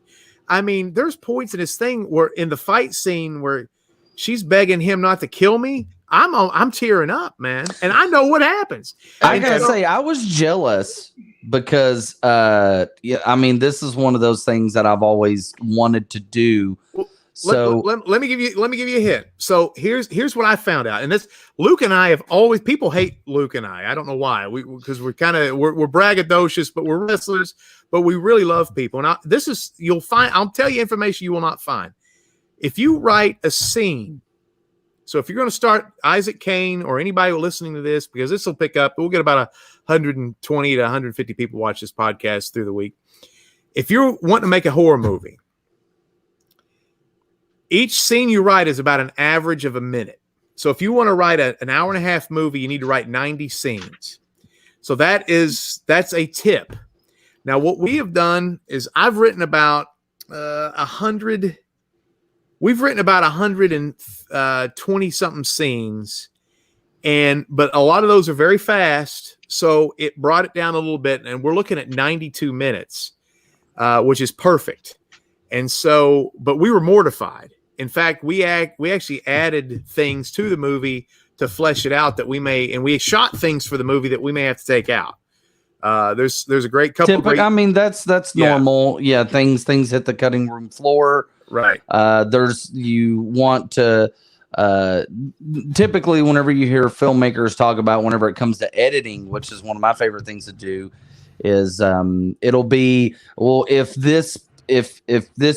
I mean, there's points in this thing where in the fight scene where she's begging him not to kill me. I'm tearing up, man. And I know what happens. I gotta say, I was jealous because, I mean, this is one of those things that I've always wanted to do. So let me give you a hint. So here's what I found out. And this, Luke and I have always, people hate Luke and I don't know why. Because we're braggadocious, but we're wrestlers, but we really love people. And I'll tell you information you will not find. If you write a scene, so if you're going to start Issac Cain or anybody listening to this, because this will pick up, we'll get about 120 to 150 people watch this podcast through the week. If you're wanting to make a horror movie, each scene you write is about an average of a minute. So if you want to write an hour and a half movie, you need to write 90 scenes. So that's a tip. Now, what we have done is I've written about 100. We've written about 120 something scenes, but a lot of those are very fast. So it brought it down a little bit, and we're looking at 92 minutes, which is perfect. And so, but we were mortified. In fact, we actually added things to the movie to flesh it out and we shot things for the movie that we may have to take out. There's a great couple. I mean, that's normal. Yeah, things hit the cutting room floor. Right. You want to typically whenever you hear filmmakers talk about whenever it comes to editing, which is one of my favorite things to do, is it'll be, well, if this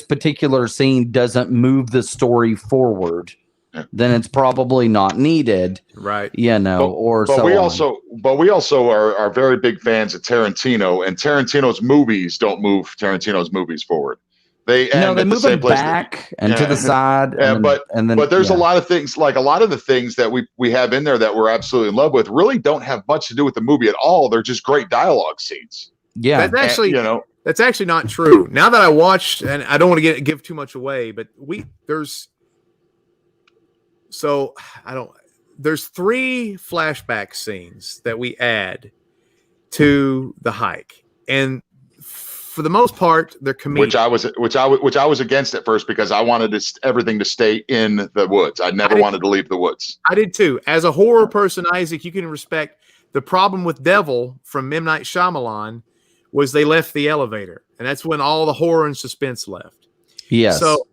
particular scene doesn't move the story forward, then it's probably not needed, right? But we also are very big fans of Tarantino, and Tarantino's movies don't move Tarantino's movies forward. They move them back and to the side. But there's a lot of things, like a lot of the things that we have in there that we're absolutely in love with really don't have much to do with the movie at all. They're just great dialogue scenes. Yeah, that's actually that's actually not true. Now that I watched, and I don't want to give too much away, but there's 3 flashback scenes that we add to the hike, and for the most part, they're comedic. Which I was against at first because I wanted everything to stay in the woods. I never wanted to leave the woods. I did too. As a horror person, Isaac, you can respect the problem with Devil from M. Night Shyamalan was they left the elevator, and that's when all the horror and suspense left. Yes. So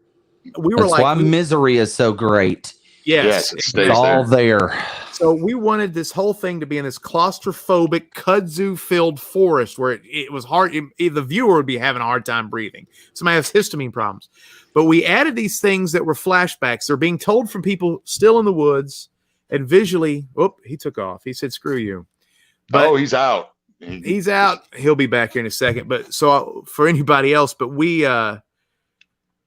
that's why Misery is so great. Yes, it's all there. So we wanted this whole thing to be in this claustrophobic, kudzu-filled forest where it was hard. The viewer would be having a hard time breathing. Somebody has histamine problems. But we added these things that were flashbacks. They're being told from people still in the woods, and visually, he took off. He said, screw you. But he's out. He's out. He'll be back here in a second. But so for anybody else, but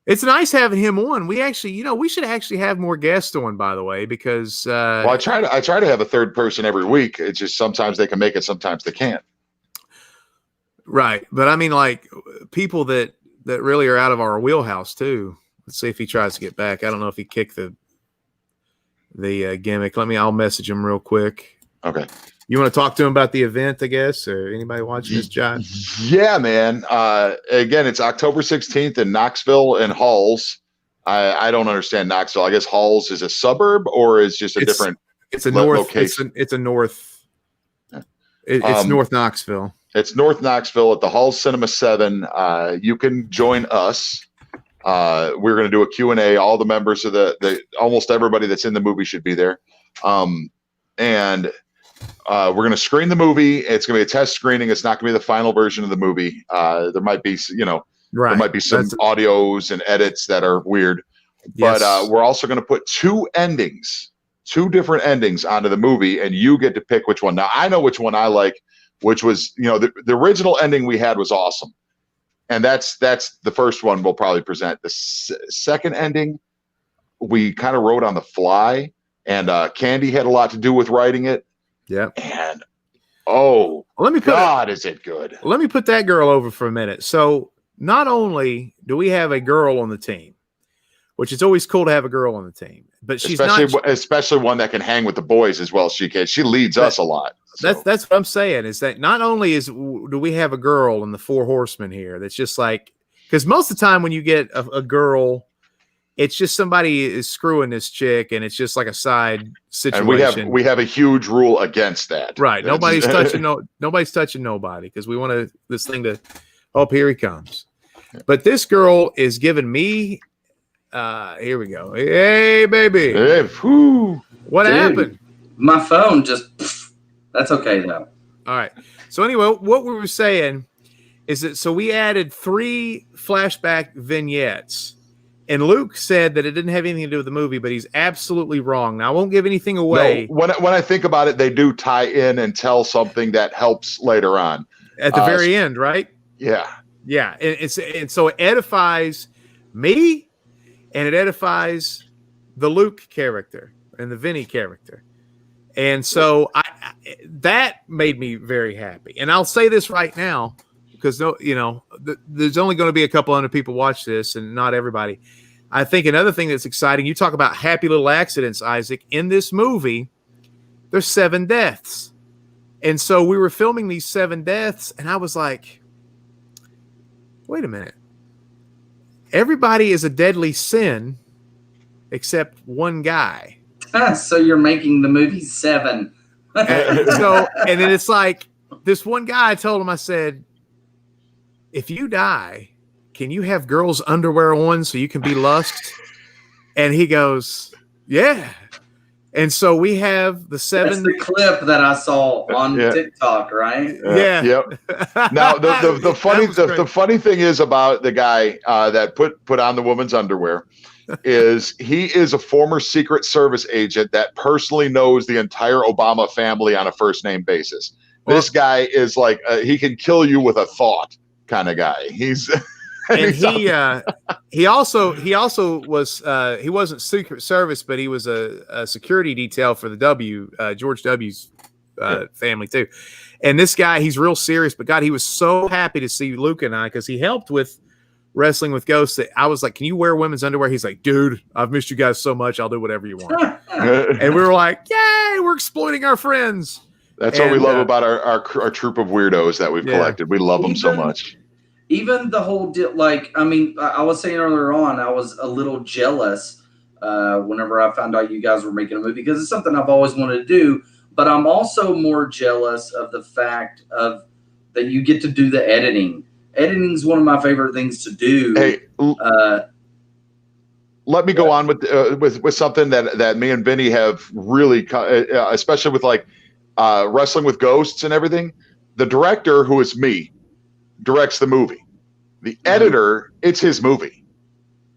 it's nice having him on. We actually, we should actually have more guests on, by the way, because I try to have a third person every week. It's just sometimes they can make it, sometimes they can't. Right. But I mean, like people that really are out of our wheelhouse too. Let's see if he tries to get back. I don't know if he kicked the gimmick. I'll message him real quick. Okay. You want to talk to him about the event, I guess, or anybody watching this, John? Yeah, man. Again, it's October 16th in Knoxville and Halls. I don't understand Knoxville. I guess Halls is a suburb or is just a different. It's a north location. It's a north. It's North Knoxville. It's North Knoxville at the Halls Cinema 7. You can join us. We're going to do a Q&A. All the members of the almost everybody that's in the movie should be there. And we're going to screen the movie. It's going to be a test screening. It's not going to be the final version of the movie. There might be, there might be some audios and edits that are weird. Yes. But we're also going to put two different endings onto the movie, and you get to pick which one. Now, I know which one I like, which was, the original ending we had was awesome. And that's the first one we'll probably present. The second ending, we kind of wrote on the fly, and Candy had a lot to do with writing it. Yeah. And is it good? Let me put that girl over for a minute. So not only do we have a girl on the team, which is always cool to have a girl on the team, but she's especially one that can hang with the boys as well as she can. She leads us a lot. So. That's what I'm saying, is that not only do we have a girl in the Four Horsemen here that's just like, because most of the time when you get a girl, it's just somebody is screwing this chick and it's just like a side situation. And we have a huge rule against that. Right. Nobody's touching nobody because we want this thing to, here he comes. But this girl is giving me here we go. Hey, baby. Hey, what happened? My phone just, that's okay though. All right. So anyway, what we were saying is that, so we added 3 flashback vignettes, and Luke said that it didn't have anything to do with the movie, but he's absolutely wrong. Now, I won't give anything away. No, when I think about it, they do tie in and tell something that helps later on. At the very end, right? Yeah. Yeah. And so it edifies me, and it edifies the Luke character and the Vinny character. And so that made me very happy. And I'll say this right now, because there's only going to be a couple hundred people watch this and not everybody. I think another thing that's exciting, you talk about happy little accidents, Isaac. In this movie, there's 7 deaths. And so we were filming these 7 deaths, and I was like, wait a minute. Everybody is a deadly sin except one guy. So you're making the movie 7. And then it's like, this one guy, I told him, I said, if you die, can you have girls' underwear on so you can be lust? And he goes, yeah. And so we have the 7. That's the clip that I saw on TikTok, right? Yeah. Yep. Now the funny thing is about the guy that put on the woman's underwear is he is a former Secret Service agent that personally knows the entire Obama family on a first name basis. This guy is like he can kill you with a thought kind of guy. He's and he also was he wasn't Secret Service, but he was a security detail for the George W's family too. And this guy, he's real serious, but God, he was so happy to see Luke and I, because he helped with Wrestling with Ghosts, that I was like, can you wear women's underwear? He's like, dude, I've missed you guys so much, I'll do whatever you want. And we were like, yay, we're exploiting our friends. That's what we love about our troop of weirdos that we've collected. We love them so much. Even the whole deal, I was saying earlier on, I was a little jealous whenever I found out you guys were making a movie, because it's something I've always wanted to do. But I'm also more jealous of the fact that you get to do the editing. Editing is one of my favorite things to do. Hey, let me go on with something that me and Vinny have really, especially with Wrestling with Ghosts and everything. The director, who is me, directs the movie. The editor, it's his movie.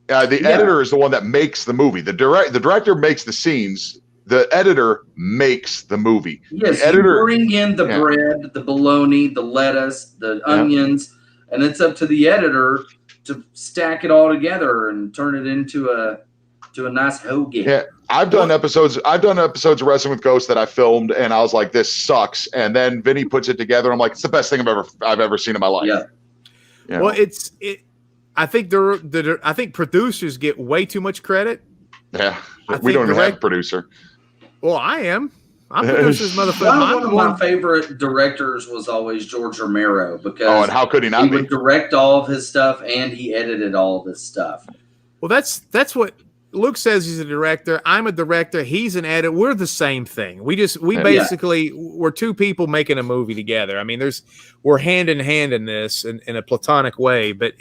The editor is the one that makes the movie. The director makes the scenes. The editor makes the movie. Yes, the editor, you bring in the bread, the bologna, the lettuce, the onions, and it's up to the editor to stack it all together and turn it into a nice hoagie. Yeah, I've done episodes of Wrestling with Ghosts that I filmed, and I was like, "This sucks." And then Vinny puts it together, and I'm like, "It's the best thing I've ever seen in my life." Yeah. Well, I think I think producers get way too much credit. Yeah, we don't even have a producer. Well, I am. I'm producer's motherfucker. One of my favorite directors was always George Romero, because and how could he not be? Would direct all of his stuff and he edited all of his stuff. Well, that's what Luke says. He's a director. I'm a director. He's an editor. We're the same thing. We basically we're two people making a movie together. I mean, we're hand in hand in this in a platonic way, but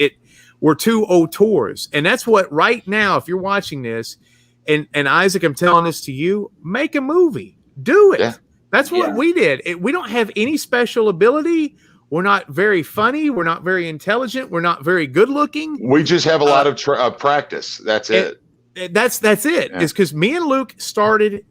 we're two auteurs, and that's what right now. If you're watching this, and Isaac, I'm telling this to you, make a movie. Do it. Yeah. That's what we did. We don't have any special ability. We're not very funny. We're not very intelligent. We're not very good looking. We just have a lot of practice. That's it. That's it. Yeah. It's because me and Luke started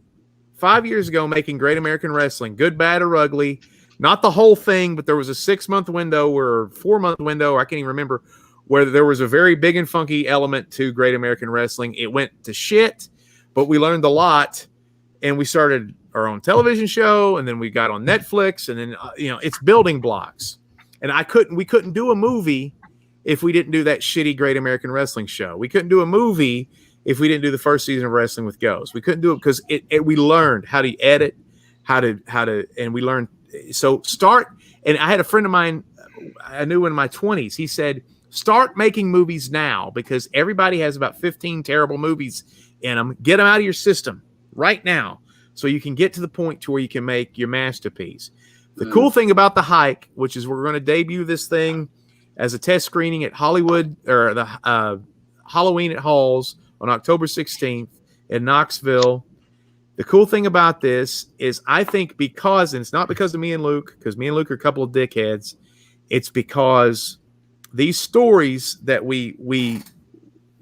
5 years ago making Great American Wrestling, good, bad, or ugly. Not the whole thing, but there was a 6-month window or 4-month window, I can't even remember, where there was a very big and funky element to Great American Wrestling. It went to shit, but we learned a lot, and we started our own television show, and then we got on Netflix, and then it's building blocks. And we couldn't do a movie if we didn't do that shitty Great American Wrestling show. We couldn't do a movie if we didn't do the first season of Wrestling with Ghost. We couldn't do it because we learned how to edit, how to, and we learned. So start. And I had a friend of mine I knew in my 20s. He said, start making movies now because everybody has about 15 terrible movies in them. Get them out of your system right now, so you can get to the point to where you can make your masterpiece. The cool thing about The Hike, which is we're going to debut this thing as a test screening at Hollywood or the Halloween at Halls on October 16th in Knoxville. The cool thing about this is I think and it's not because of me and Luke, because me and Luke are a couple of dickheads. It's because these stories that we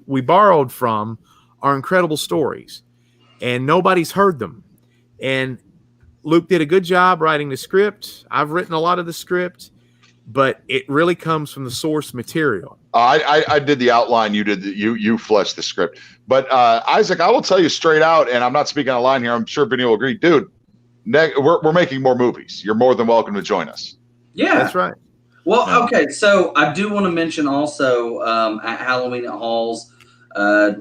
borrowed from are incredible stories, and nobody's heard them. And Luke did a good job writing the script. I've written a lot of the script, but it really comes from the source material. I did the outline. You did you fleshed the script. But Isaac, I will tell you straight out, and I'm not speaking on a line here. I'm sure Vinny will agree, dude. We're making more movies. You're more than welcome to join us. Yeah, that's right. Well, okay. So I do want to mention also at Halloween at Halls,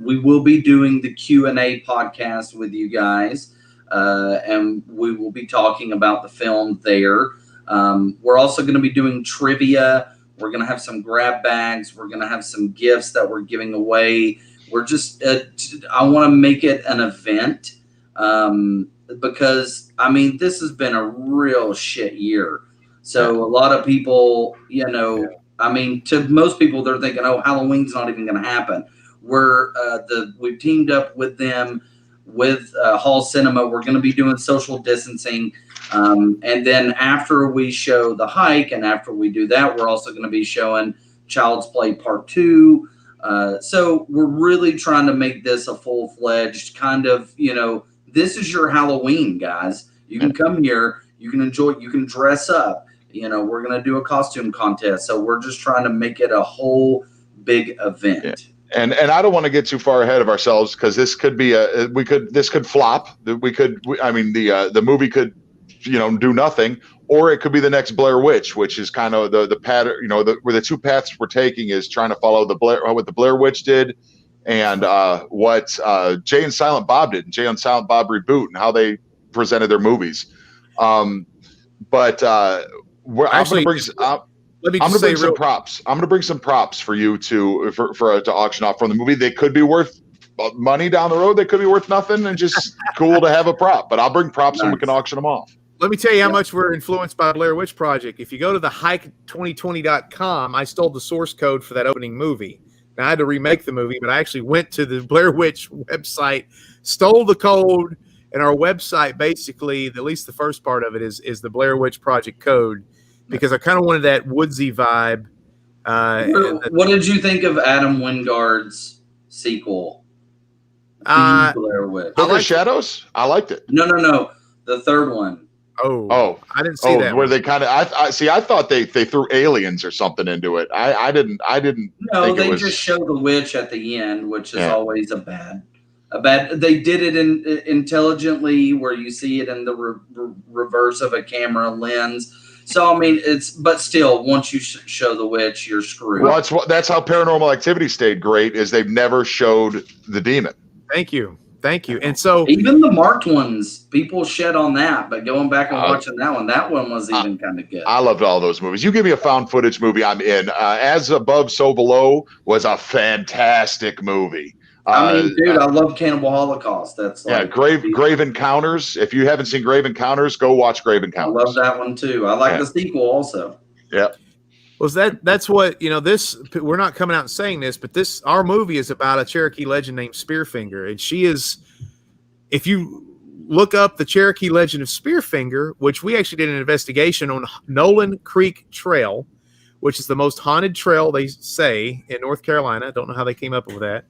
we will be doing the Q&A podcast with you guys. And we will be talking about the film there. We're also going to be doing trivia. We're going to have some grab bags. We're going to have some gifts that we're giving away. We're just, I want to make it an event because, I mean, this has been a real shit year. So a lot of people, I mean, to most people, they're thinking, oh, Halloween's not even going to happen. We've teamed up with them. With Hall Cinema, we're going to be doing social distancing. And then after we show The Hike and after we do that, we're also going to be showing Child's Play Part 2. So we're really trying to make this a full-fledged kind of, this is your Halloween, guys. You can come here. You can enjoy. You can dress up. We're going to do a costume contest. So we're just trying to make it a whole big event. Yeah. And I don't want to get too far ahead of ourselves because this could be this could flop. The movie could, do nothing, or it could be the next Blair Witch, which is kind of the pattern, where the two paths we're taking is trying to follow what the Blair Witch did and what Jay and Silent Bob did, and Jay and Silent Bob Reboot, and how they presented their movies. I'm going to bring I'm going to bring some props. I'm going to bring some props for you to auction off from the movie. They could be worth money down the road. They could be worth nothing, and just cool to have a prop. But I'll bring props and we can auction them off. Let me tell you how much we're influenced by Blair Witch Project. If you go to the hike2020.com, I stole the source code for that opening movie. Now, I had to remake the movie, but I actually went to the Blair Witch website, stole the code, and our website basically, at least the first part of it, is the Blair Witch Project code. Because I kind of wanted that woodsy vibe. What did you think of Adam Wingard's sequel? Blair Witch. Book of Shadows? I liked it. No. The third one. Oh, I didn't see that. Where they kind of, I thought they threw aliens or something into it. I didn't. No, they just show the witch at the end, which is always a bad. They did it intelligently, where you see it in the reverse of a camera lens. So, I mean, but still, once you show the witch, you're screwed. Well, that's how Paranormal Activity stayed great, is they've never showed the demon. Thank you. Thank you. And so even the marked ones, people shed on that, but going back and watching that one was even kind of good. I loved all those movies. You give me a found footage movie, I'm in. As Above, So Below was a fantastic movie. I mean, dude, I love Cannibal Holocaust. That's like Grave Encounters. If you haven't seen Grave Encounters, go watch Grave Encounters. I love that one too. I like the sequel also. Yeah. Well, that's what, this, we're not coming out and saying this, but our movie is about a Cherokee legend named Spearfinger. And she is, if you look up the Cherokee legend of Spearfinger, which we actually did an investigation on Nolan Creek Trail, which is the most haunted trail, they say, in North Carolina. I don't know how they came up with that.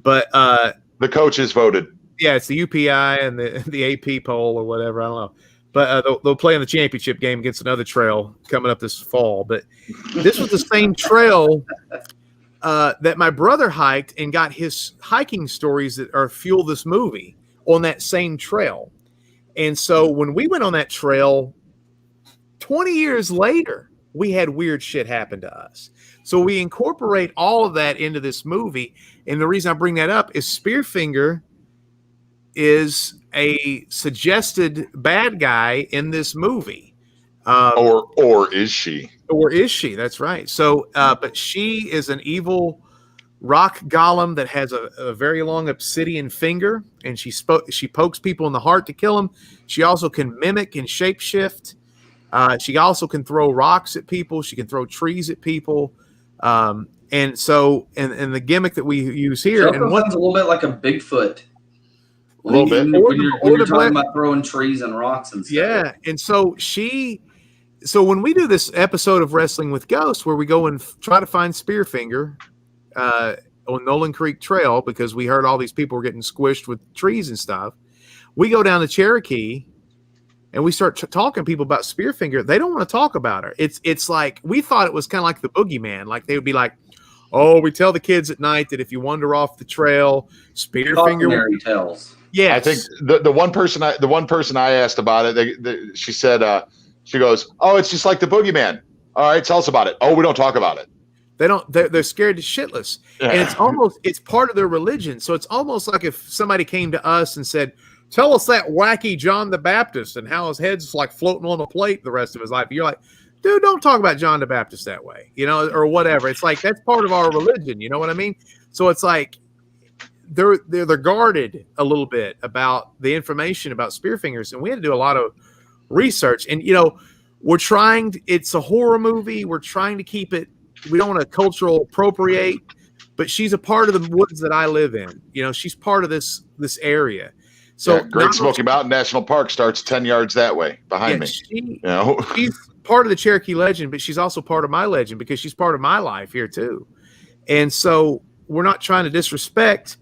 But the coaches voted. Yeah, it's the UPI and the AP poll or whatever. I don't know. But they'll play in the championship game against another trail coming up this fall. But this was the same trail that my brother hiked and got his hiking stories that are fuel this movie on that same trail. And so when we went on that trail 20 years later, we had weird shit happen to us. So we incorporate all of that into this movie. And the reason I bring that up is Spearfinger is a suggested bad guy in this movie. Or is she? Or is she? That's right. So, but she is an evil rock golem that has a very long obsidian finger, and she pokes people in the heart to kill them. She also can mimic and shapeshift. She also can throw rocks at people. She can throw trees at people. And so, and the gimmick that we use here, and sounds a little bit like a Bigfoot. A little bit. When you're talking about throwing trees and rocks and stuff. Yeah. And so so when we do this episode of Wrestling with Ghosts, where we go and try to find Spearfinger on Nolan Creek Trail, because we heard all these people were getting squished with trees and stuff, we go down to Cherokee and we start talking to people about Spearfinger. They don't want to talk about her. It's like, we thought it was kind of like the boogeyman. Like they would be like, oh, we tell the kids at night that if you wander off the trail, Spearfinger tells. Yeah, I think the one person I asked about it, she said, she goes, "Oh, it's just like the boogeyman." All right, tell us about it. Oh, we don't talk about it. They're scared to shitless, and it's part of their religion. So it's almost like if somebody came to us and said, "Tell us that wacky John the Baptist and how his head's like floating on a plate the rest of his life." You're like, dude, don't talk about John the Baptist that way, or whatever. It's like that's part of our religion. You know what I mean? So it's like. They're guarded a little bit about the information about Spearfingers, and we had to do a lot of research. And it's a horror movie. We're trying to keep it. We don't want to cultural appropriate, but she's a part of the woods that I live in. She's part of this area. So Great Smoky Mountain National Park starts 10 yards that way behind me. She's part of the Cherokee legend, but she's also part of my legend because she's part of my life here too. And so we're not trying to disrespect.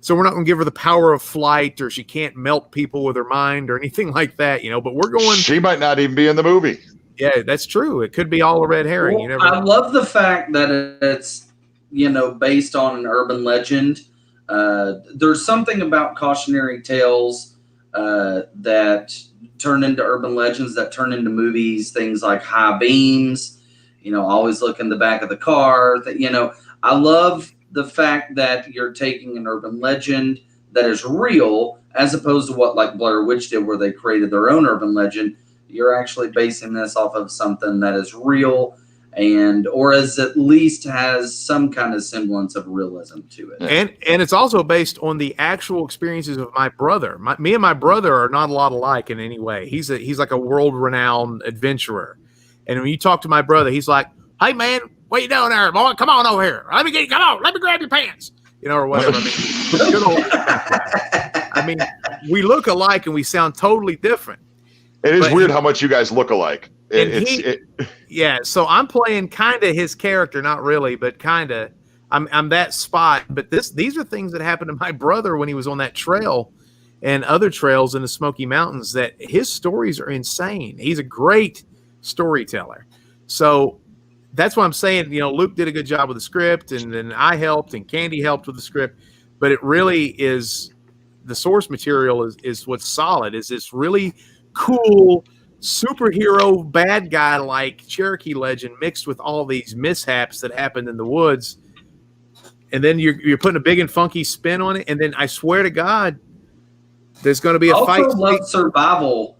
So we're not going to give her the power of flight, or she can't melt people with her mind or anything like that, but we're going. She might not even be in the movie. Yeah, that's true. It could be all a red herring. Well, You never know. I love the fact that it's, based on an urban legend. There's something about cautionary tales that turn into urban legends, that turn into movies, things like high beams, always look in the back of the car. I love the fact that you're taking an urban legend that is real, as opposed to what like Blair Witch did, where they created their own urban legend. You're actually basing this off of something that is real, or as at least has some kind of semblance of realism to it. And it's also based on the actual experiences of my brother. Me and my brother are not a lot alike in any way. He's like a world-renowned adventurer. And when you talk to my brother, he's like, "Hey man, what you doing there, boy? Come on over here. Let me grab your pants." Or whatever. I mean, we look alike and we sound totally different. It is weird how much you guys look alike. Yeah, so I'm playing kind of his character, not really, but kind of. I'm that spot. But these are things that happened to my brother when he was on that trail and other trails in the Smoky Mountains. That his stories are insane. He's a great storyteller. So that's why I'm saying, Luke did a good job with the script, and then I helped, and Candy helped with the script. But it really is the source material is what's solid. Is this really cool superhero bad guy like Cherokee legend mixed with all these mishaps that happened in the woods, and then you're putting a big and funky spin on it. And then I swear to God, There's going to be a I fight. also love survival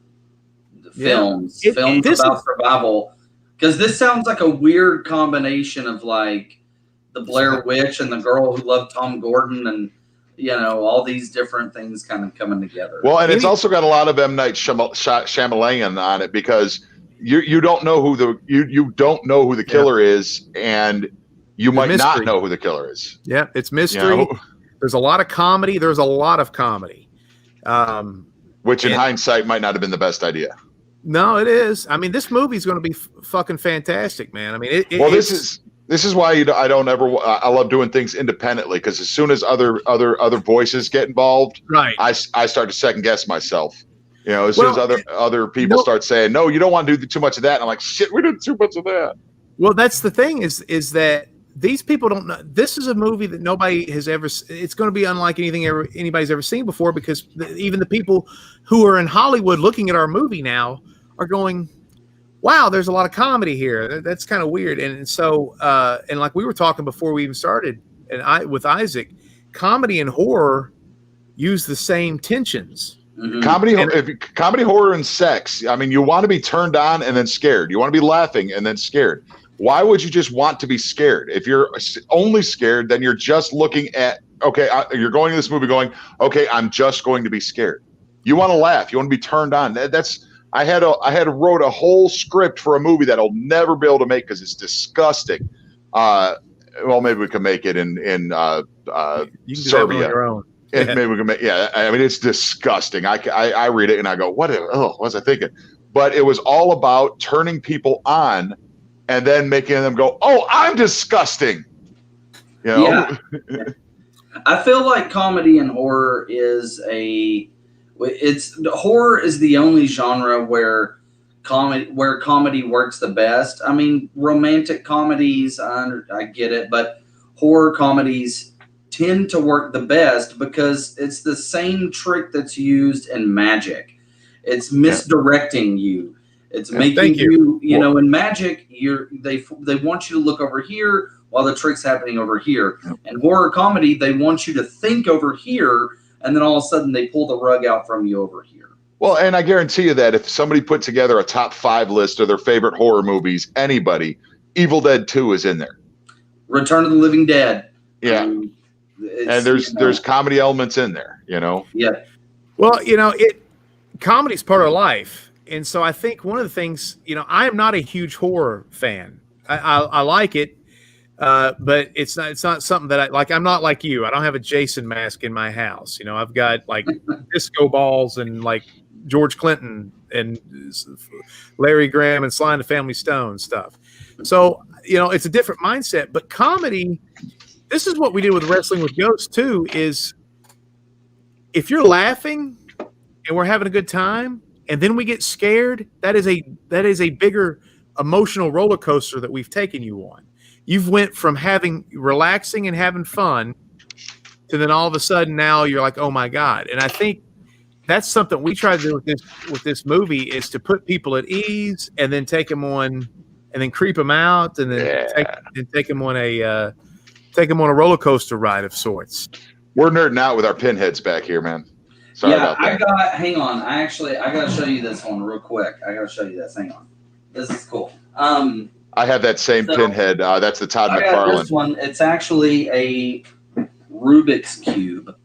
films, films about survival, because this sounds like a weird combination of like the Blair Witch and the girl who loved Tom Gordon, and all these different things kind of coming together. Well, and it's also got a lot of M. Night Shyamalan on it, because you don't know who the killer is, and you might not know who the killer is. Yeah, it's mystery. There's a lot of comedy. Which in hindsight might not have been the best idea. No, it is. I mean, this movie's going to be fucking fantastic, man. I mean, this is why I love doing things independently, because as soon as other voices get involved, right, I start to second guess myself. As soon as other people start saying, no, you don't want to do too much of that, and I'm like, shit, we did too much of that. Well, that's the thing is that these people don't know. This is a movie that nobody has ever. It's going to be unlike anything anybody's ever seen before, because even the people who are in Hollywood looking at our movie now are going, wow, there's a lot of comedy here. That's kind of weird. And so, and like we were talking before we even started, with Isaac, comedy and horror use the same tensions. Mm-hmm. Comedy, horror, and sex. I mean, you want to be turned on and then scared. You want to be laughing and then scared. Why would you just want to be scared? If you're only scared, then you're just looking at, you're going to this movie going, okay, I'm just going to be scared. You want to laugh. You want to be turned on. I had wrote a whole script for a movie that I'll never be able to make because it's disgusting. Well, maybe we can make it in Serbia. Maybe we can make. Yeah, I mean, it's disgusting. I read it and I go, what was I thinking? But it was all about turning people on and then making them go, oh, I'm disgusting. Yeah. I feel like comedy and horror horror is the only genre where comedy works the best. I mean, romantic comedies, I get it, but horror comedies tend to work the best because it's the same trick that's used in magic. It's misdirecting you. It's making you in magic, they want you to look over here while the trick's happening over here. And horror comedy, they want you to think over here, and then all of a sudden they pull the rug out from you over here. Well, and I guarantee you that if somebody put together a top 5 list of their favorite horror movies, anybody, Evil Dead 2 is in there. Return of the Living Dead. Yeah. And there's comedy elements in there, Yeah. Well, comedy's part of life. And so I think one of the things, I am not a huge horror fan. I like it, but it's not something that I'm not like you. I don't have a Jason mask in my house. I've got like disco balls and like George Clinton and Larry Graham and Sly and the Family Stone stuff. So, it's a different mindset. But comedy, this is what we did with Wrestling with Ghosts too, is if you're laughing and we're having a good time and then we get scared, that is a bigger emotional roller coaster that we've taken you on. You've went from relaxing and having fun to then all of a sudden now you're like, oh my God. And I think that's something we try to do with this movie, is to put people at ease and then take them on and then creep them out and then take them on a roller coaster ride of sorts. We're nerding out with our pinheads back here, man. Sorry about that. Hang on. I got to show you this one real quick. I got to show you this. Hang on. This is cool. I have that same pinhead. That's the Todd McFarlane. This one. It's actually a Rubik's Cube.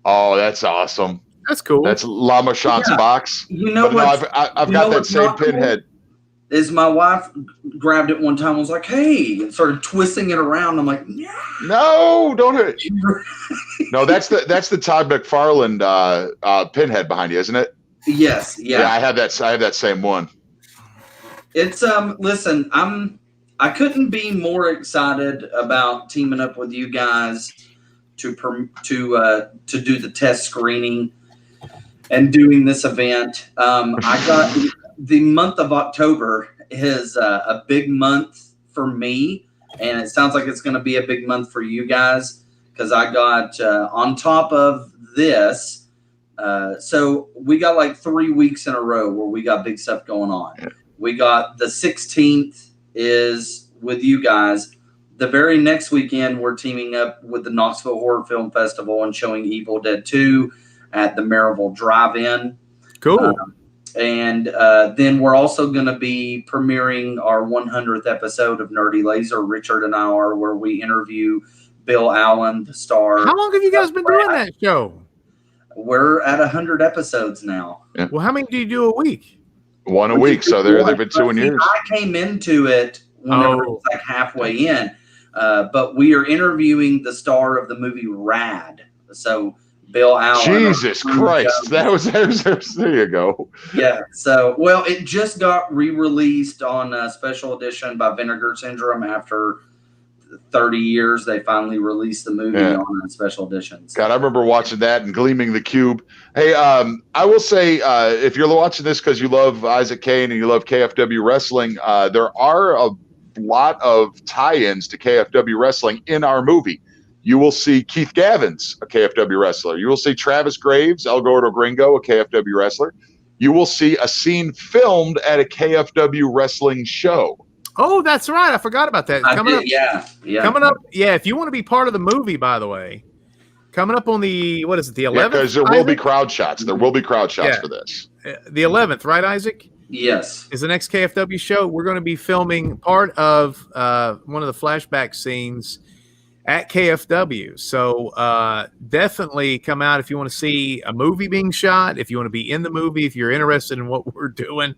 Oh, that's awesome. That's cool. That's Lama Shant's box. I've got that same pinhead. Is my wife grabbed it one time and was like, hey, and started twisting it around. I'm like, yeah. No, don't hurt it. No, that's the Todd McFarlane pinhead behind you, isn't it? Yes. Yeah. Yeah, I have that same one. It's listen, I couldn't be more excited about teaming up with you guys to do the test screening and doing this event. I got the month of October is a big month for me, and it sounds like it's going to be a big month for you guys because I got on top of this. So we got like 3 weeks in a row where we got big stuff going on. Yeah. We got the 16th is with you guys. The very next weekend, we're teaming up with the Knoxville Horror Film Festival and showing Evil Dead 2. at the Maryville Drive-In. Cool. And then we're also going to be premiering our 100th episode of Nerdy Laser. Richard and I are, where we interview Bill Allen, the star. How long have you guys been doing that show? We're at 100 episodes now. Yeah. Well, how many do you do a week? One a week. So they've been 2 years. I came into it whenever it was like halfway in. But we are interviewing the star of the movie Rad. So Bill Allen. Jesus Christ. There you go. Yeah. So, well, it just got re-released on a special edition by Vinegar Syndrome after 30 years. They finally released the movie on a special edition. So. God, I remember watching that and Gleaming the Cube. Hey, I will say, if you're watching this because you love Issac Cain and you love KFW wrestling, there are a lot of tie-ins to KFW wrestling in our movie. You will see Keith Gavins, a KFW wrestler. You will see Travis Graves, El Gordo Gringo, a KFW wrestler. You will see a scene filmed at a KFW wrestling show. Oh, that's right. I forgot about that. Coming up. Yeah. If you want to be part of the movie, by the way, coming up on the 11th? Because there will be crowd shots. There will be crowd shots for this. The 11th, right, Isaac? Yes. Is the next KFW show. We're going to be filming part of one of the flashback scenes at KFW. So definitely come out if you want to see a movie being shot, if you want to be in the movie, if you're interested in what we're doing.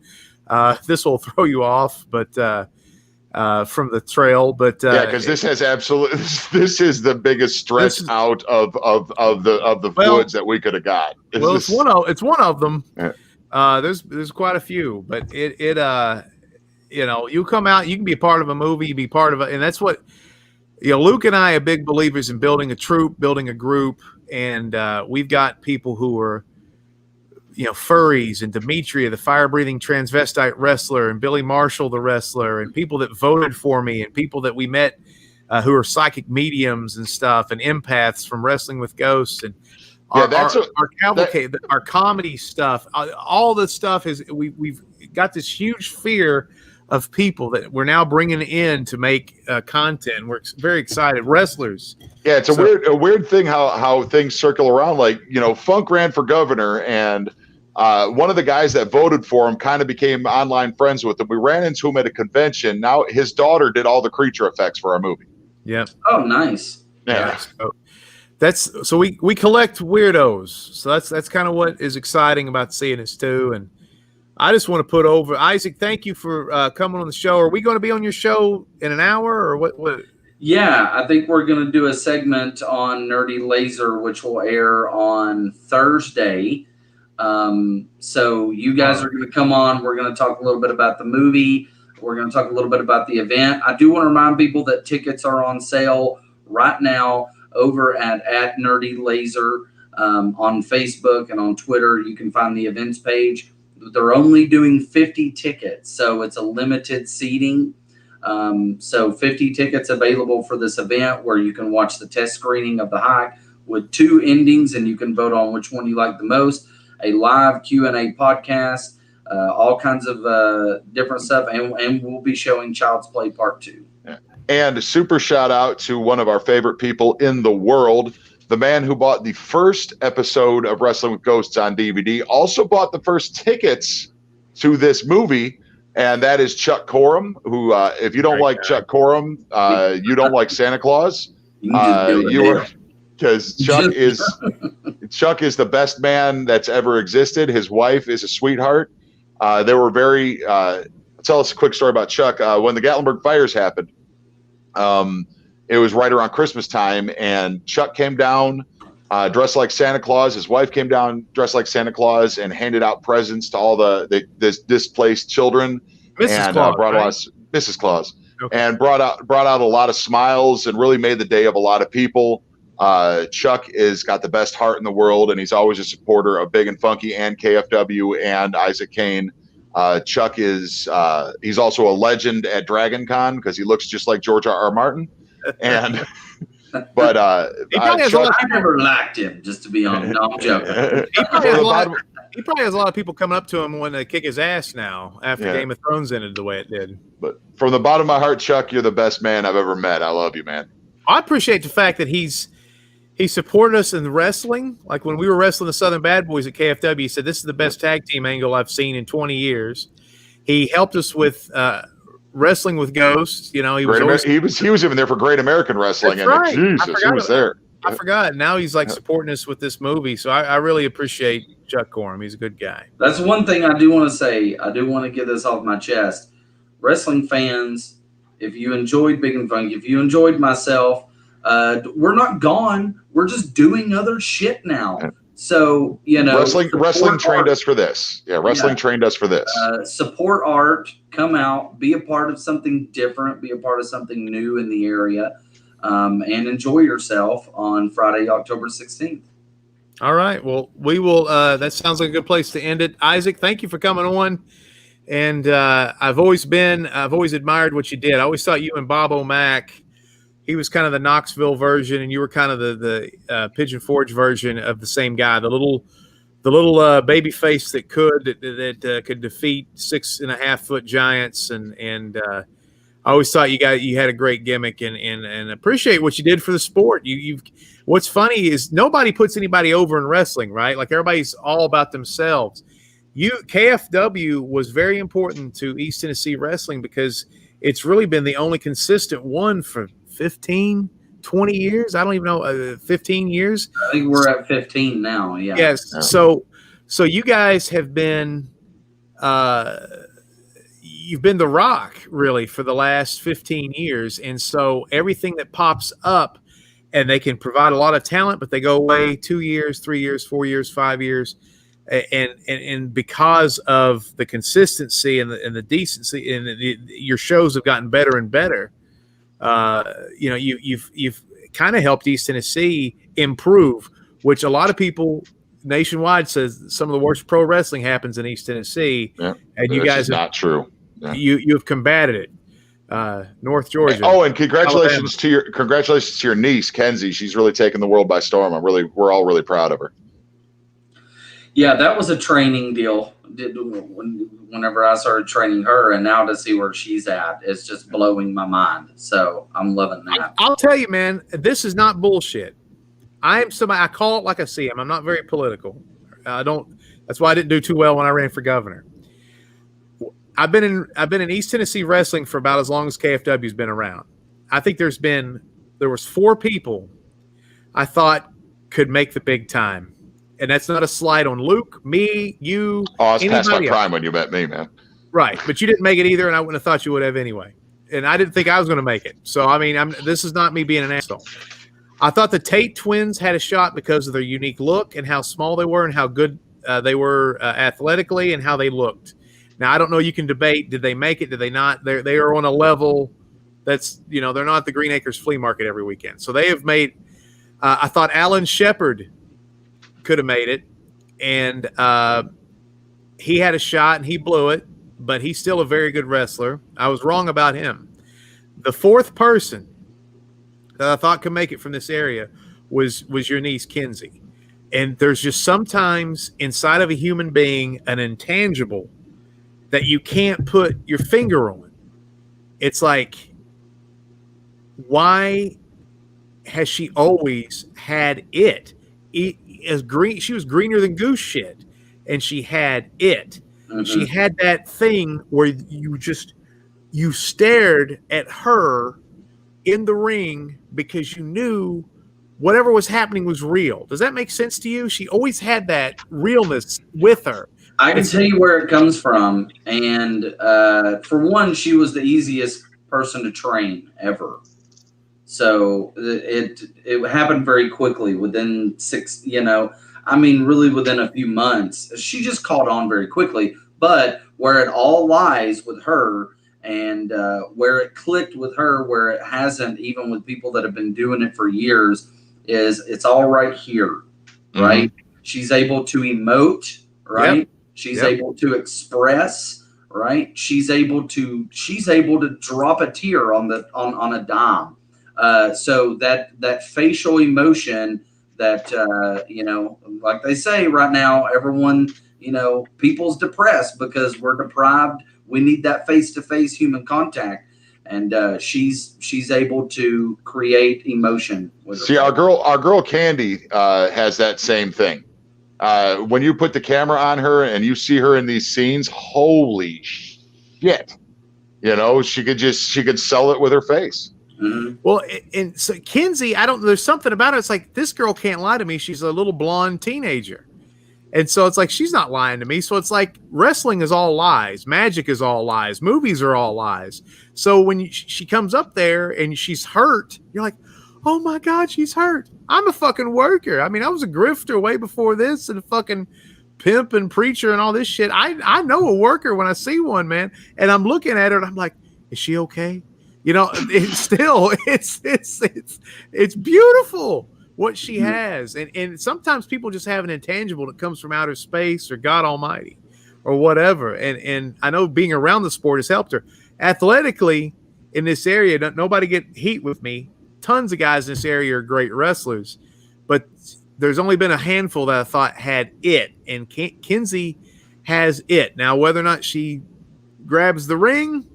This will throw you off, but from the trail. But because this has this is the biggest stretch out of the woods that we could have got. It's one of them. Yeah. There's quite a few, but you come out, you can be a part of a movie, be part of it, and that's what. Luke and I are big believers in building a troupe, building a group, and we've got people who are, furries, and Demetria, the fire-breathing transvestite wrestler, and Billy Marshall, the wrestler, and people that voted for me, and people that we met who are psychic mediums and stuff, and empaths from Wrestling with Ghosts, and our cavalcade, our comedy stuff. All this stuff is we've got this huge fear of people that we're now bringing in to make content. We're very excited. Wrestlers. Yeah, it's a weird thing how things circle around. Like, Funk ran for governor, and one of the guys that voted for him kind of became online friends with him. We ran into him at a convention. Now his daughter did all the creature effects for our movie. Yeah. Oh, nice. Yeah. So we collect weirdos. So that's kind of what is exciting about seeing this too. And I just want to put over Isaac. Thank you for coming on the show. Are we going to be on your show in an hour or what? Yeah, I think we're going to do a segment on Nerdy Laser, which will air on Thursday. So you guys are going to come on. We're going to talk a little bit about the movie. We're going to talk a little bit about the event. I do want to remind people that tickets are on sale right now over at Nerdy Laser on Facebook and on Twitter. You can find the events page. They're only doing 50 tickets, so it's a limited seating. So 50 tickets available for this event where you can watch the test screening of the hike with 2 endings, and you can vote on which one you like the most. A live Q&A podcast, all kinds of different stuff, and we'll be showing Child's Play Part 2. Yeah. And a super shout out to one of our favorite people in the world, the man who bought the first episode of Wrestling with Ghosts on DVD, also bought the first tickets to this movie, and that is Chuck Corum, who, if you don't like Chuck Corum, you don't like Santa Claus. Because Chuck is the best man that's ever existed. His wife is a sweetheart. They were very. Tell us a quick story about Chuck. When the Gatlinburg fires happened, it was right around Christmas time, and Chuck came down dressed like Santa Claus. His wife came down dressed like Santa Claus and handed out presents to all the displaced children. Mrs. Claus, brought right? Mrs. Claus, okay. And brought out a lot of smiles and really made the day of a lot of people. Chuck is got the best heart in the world, and he's always a supporter of Big and Funky and KFW and Issac Cain. Chuck is he's also a legend at Dragon Con because he looks just like George R.R. Martin. And but I never liked him, just to be honest. No, I'm joking. He probably has a lot of people coming up to him when they kick his ass now after Game of Thrones ended the way it did. But from the bottom of my heart, Chuck, you're the best man I've ever met. I love you, man. I appreciate the fact that he's He supported us in wrestling. Like when we were wrestling the Southern Bad Boys at KFW, he said, "This is the best tag team angle I've seen in 20 years." He helped us with wrestling with ghosts. You know, he was even there for Great American Wrestling. That's right. Jesus, he was there. I forgot. Now he's like supporting us with this movie. So I really appreciate Chuck Gorham. He's a good guy. That's one thing I do want to say. I do want to get this off my chest. Wrestling fans, if you enjoyed Big and Funky, if you enjoyed myself, we're not gone. We're just doing other shit now. So, you know. Wrestling trained us for this. Yeah, wrestling trained us for this. Support art. Come out. Be a part of something different. Be a part of something new in the area. And enjoy yourself on Friday, October 16th. All right. Well, we will. That sounds like a good place to end it. Isaac, thank you for coming on. And I've always admired what you did. I always thought you and Bob O'Mac, he was kind of the Knoxville version, and you were kind of the Pigeon Forge version of the same guy. The little baby face that could defeat 6.5-foot giants, and I always thought you had a great gimmick, and appreciate what you did for the sport. What's funny is nobody puts anybody over in wrestling, right? Like everybody's all about themselves. KFW was very important to East Tennessee wrestling because it's really been the only consistent one for 15, 20 years. I don't even know, 15 years. I think we're at 15 now. Yeah. Yes. So you guys have been, you've been the Rock really for the last 15 years. And so everything that pops up, and they can provide a lot of talent, but they go away 2 years, 3 years, 4 years, 5 years. And because of the consistency and the decency, and your shows have gotten better and better, you know, you've kind of helped East Tennessee improve, which a lot of people nationwide says some of the worst pro wrestling happens in East Tennessee. Yeah, and you guys not true. Yeah. You've combated it. North Georgia. Oh, and congratulations to your niece Kenzie. She's really taken the world by storm. We're all really proud of her. Yeah, that was a training deal. Whenever I started training her, and now to see where she's at, it's just blowing my mind. So I'm loving that. I'll tell you, man, this is not bullshit. I am somebody. I call it like I see him. I'm not very political. That's why I didn't do too well when I ran for governor. I've been in East Tennessee wrestling for about as long as KFW's been around. I think there was 4 people I thought could make the big time. And that's not a slight on Luke, me, you. Oh, I was past my prime when you met me, man. Right, but you didn't make it either, and I wouldn't have thought you would have anyway. And I didn't think I was going to make it. So, I mean, this is not me being an asshole. I thought the Tate twins had a shot because of their unique look and how small they were and how good they were athletically and how they looked. Now, I don't know. You can debate. Did they make it? Did they not? They are on a level that's, you know, they're not at the Green Acres Flea Market every weekend. So they have made I thought Alan Shepard could have made it, and he had a shot and he blew it, but he's still a very good wrestler. I was wrong about him. The 4th person that I thought could make it from this area was your niece Kenzie. And there's just sometimes inside of a human being an intangible that you can't put your finger on. It's like, why has she always had it? As green, she was greener than goose shit, and she had it. Mm-hmm. She had that thing where you stared at her in the ring because you knew whatever was happening was real. Does that make sense to you? She always had that realness with her. I can tell you where it comes from, and for one, she was the easiest person to train ever. So it happened very quickly within really within a few months. She just caught on very quickly. But where it all lies with her, and where it clicked with her, where it hasn't, even with people that have been doing it for years, is it's all right here, right? Mm-hmm. She's able to emote, right? Yep. She's able to express, right? She's able to drop a tear on a dime. So that facial emotion that, like they say right now, everyone, people's depressed because we're deprived. We need that face-to-face human contact. and she's able to create emotion with her. See, our girl Candy has that same thing. When you put the camera on her and you see her in these scenes, holy shit. You know, she could sell it with her face. Mm-hmm. Well, and so Kinsey, there's something about her. It's like, this girl can't lie to me. She's a little blonde teenager. And so it's like, she's not lying to me. So it's like, wrestling is all lies. Magic is all lies. Movies are all lies. So when she comes up there and she's hurt, you're like, oh my God, she's hurt. I'm a fucking worker. I mean, I was a grifter way before this, and a fucking pimp and preacher and all this shit. I know a worker when I see one, man. And I'm looking at her and I'm like, is she okay? You know, it's beautiful what she has. And sometimes people just have an intangible that comes from outer space or God Almighty or whatever. And I know being around the sport has helped her. Athletically, in this area, nobody get heat with me. Tons of guys in this area are great wrestlers, but there's only been a handful that I thought had it, and Kinsey has it. Now, whether or not she grabs the ring,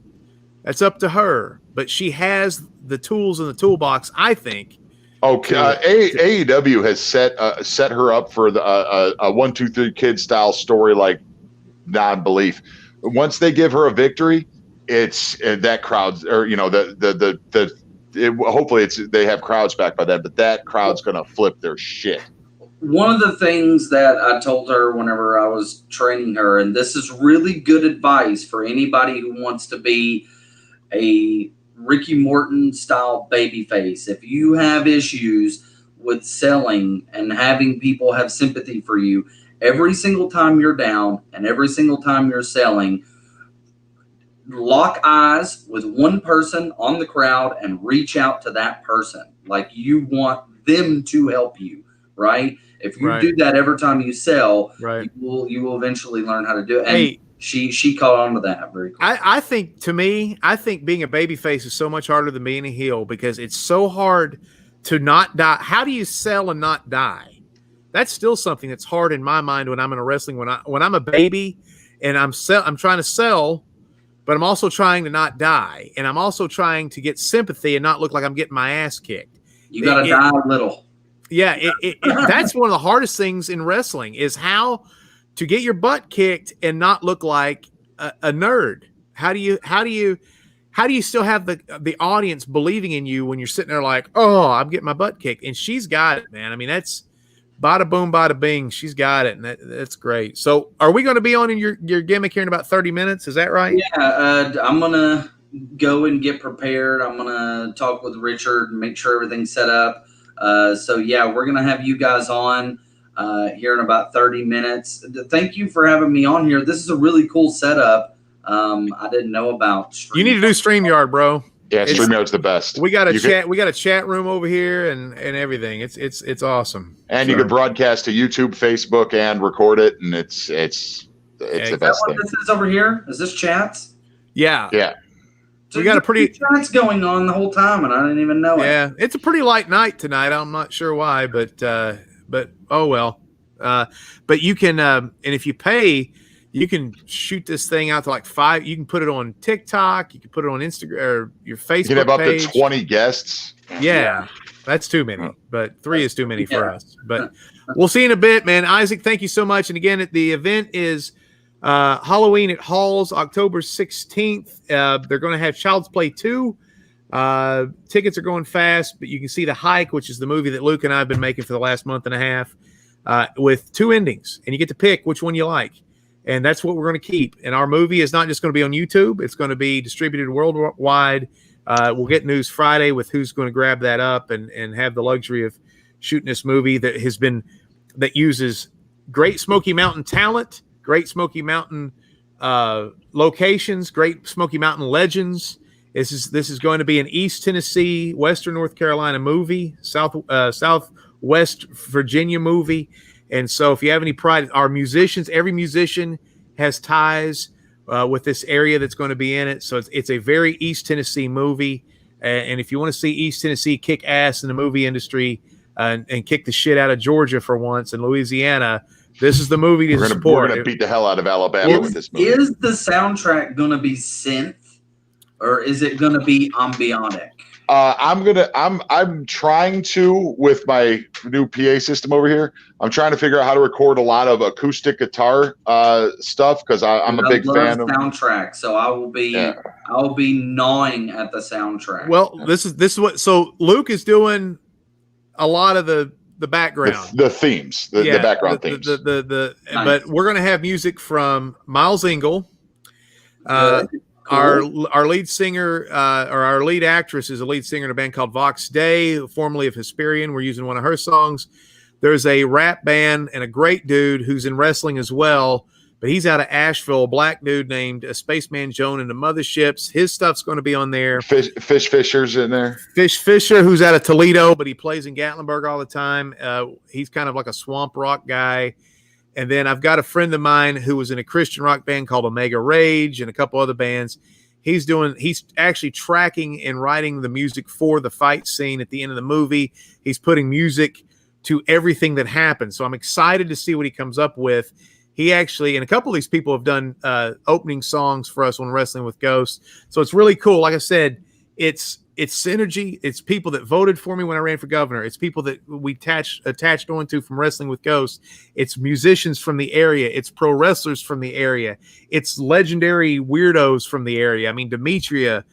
that's up to her, but she has the tools in the toolbox, I think. AEW has set her up for a 1, 2, 3 kid style story like non-belief. Once they give her a victory, it's that crowd, or you know, hopefully they have crowds back by then, but that crowd's gonna flip their shit. One of the things that I told her whenever I was training her, and this is really good advice for anybody who wants to be a Ricky Morton style babyface. If you have issues with selling and having people have sympathy for you, every single time you're down and every single time you're selling, lock eyes with one person on the crowd and reach out to that person. Like, you want them to help you, right? If you do that every time you sell, you will eventually learn how to do it. And she caught on to that very quickly. I think being a babyface is so much harder than being a heel, because it's so hard to not die. How do you sell and not die? That's still something that's hard in my mind when I'm in a wrestling. When I'm a baby and I'm trying to sell, but I'm also trying to not die, and I'm also trying to get sympathy and not look like I'm getting my ass kicked. You got to die a little. Yeah, that's one of the hardest things in wrestling, is how to get your butt kicked and not look like a nerd. How do you still have the audience believing in you when you're sitting there like, oh, I'm getting my butt kicked? And she's got it, man. I mean, that's bada boom, bada bing. She's got it, and that's great. So, are we going to be on in your gimmick here in about 30 minutes? Is that right? Yeah, I'm gonna go and get prepared. I'm gonna talk with Richard and make sure everything's set up. So yeah, we're gonna have you guys on here in about 30 minutes. Thank you for having me on here. This is a really cool setup. I didn't know about StreamYard. You need to do StreamYard, bro. Yeah, StreamYard's the best. We got a chat room over here and everything. It's awesome. And you could broadcast to YouTube, Facebook, and record it, and it's the best thing. This is over here. Is this chats? Yeah. Yeah. So we got a pretty chats going on the whole time, and I didn't even know it. Yeah, it's a pretty light night tonight. I'm not sure why, but oh well. But you can, and if you pay, you can shoot this thing out to like 5. You can put it on TikTok. You can put it on Instagram or your Facebook page. You can have up to 20 guests. Yeah, that's too many. But 3 is too many for us. But we'll see in a bit, man. Isaac, thank you so much. And again, the event is Halloween at Halls, October 16th. They're going to have Child's Play 2. Tickets are going fast, but you can see The Hike, which is the movie that Luke and I have been making for the last month and a half, with 2 endings. And you get to pick which one you like. And that's what we're going to keep. And our movie is not just going to be on YouTube. It's going to be distributed worldwide. We'll get news Friday with who's going to grab that up and have the luxury of shooting this movie that uses Great Smoky Mountain talent, Great Smoky Mountain locations, Great Smoky Mountain legends. This is going to be an East Tennessee, Western North Carolina movie, Southwest Virginia movie. And so if you have any pride, our musicians, every musician has ties with this area that's going to be in it. So it's a very East Tennessee movie. And if you want to see East Tennessee kick ass in the movie industry and kick the shit out of Georgia for once and Louisiana, this is the movie to support. We're going to beat the hell out of Alabama with this movie. Is the soundtrack going to be synth? or is it going to be ambionic? I'm trying to, with my new PA system over here, I'm trying to figure out how to record a lot of acoustic guitar stuff because I'm a big fan of soundtrack. So I will be gnawing at the soundtrack. Well, this is what. So Luke is doing a lot of the background, the themes, the background themes. Nice. But we're going to have music from Miles Engel. Cool. Our lead singer, or our lead actress, is a lead singer in a band called Vox Day, formerly of Hesperian. We're using one of her songs. There's a rap band and a great dude who's in wrestling as well, but he's out of Asheville, a black dude named Spaceman Joan and the Motherships. His stuff's going to be on there. Fish Fisher's in there. Fish Fisher, who's out of Toledo, but he plays in Gatlinburg all the time. He's kind of like a swamp rock guy. And then I've got a friend of mine who was in a Christian rock band called Omega Rage and a couple other bands. He's actually tracking and writing the music for the fight scene at the end of the movie. He's putting music to everything that happens. So I'm excited to see what he comes up with. He actually, and a couple of these people have done opening songs for us on Wrestling with Ghosts. So it's really cool. Like I said, it's synergy. It's people that voted for me when I ran for governor. It's people that we attached onto from Wrestling with Ghosts. It's musicians from the area. It's pro wrestlers from the area. It's legendary weirdos from the area. I mean, Demetria,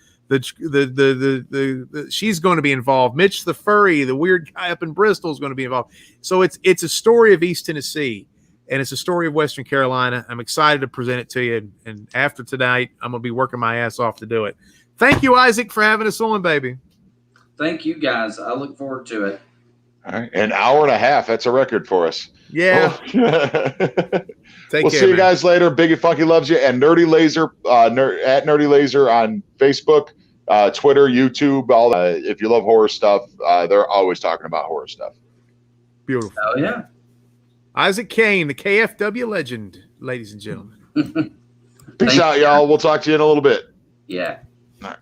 she's going to be involved. Mitch the Furry, the weird guy up in Bristol, is going to be involved. So it's a story of East Tennessee, and it's a story of Western Carolina. I'm excited to present it to you. And after tonight, I'm going to be working my ass off to do it. Thank you, Isaac, for having us on, baby. Thank you, guys. I look forward to it. All right. An hour and a half. That's a record for us. Yeah. We'll see you guys later. Biggie Funky loves you. And Nerdy Laser, at Nerdy Laser on Facebook, Twitter, YouTube. All if you love horror stuff, they're always talking about horror stuff. Beautiful. Oh, yeah. Issac Cain, the KFW legend, ladies and gentlemen. Peace out, y'all. We'll talk to you in a little bit. Yeah.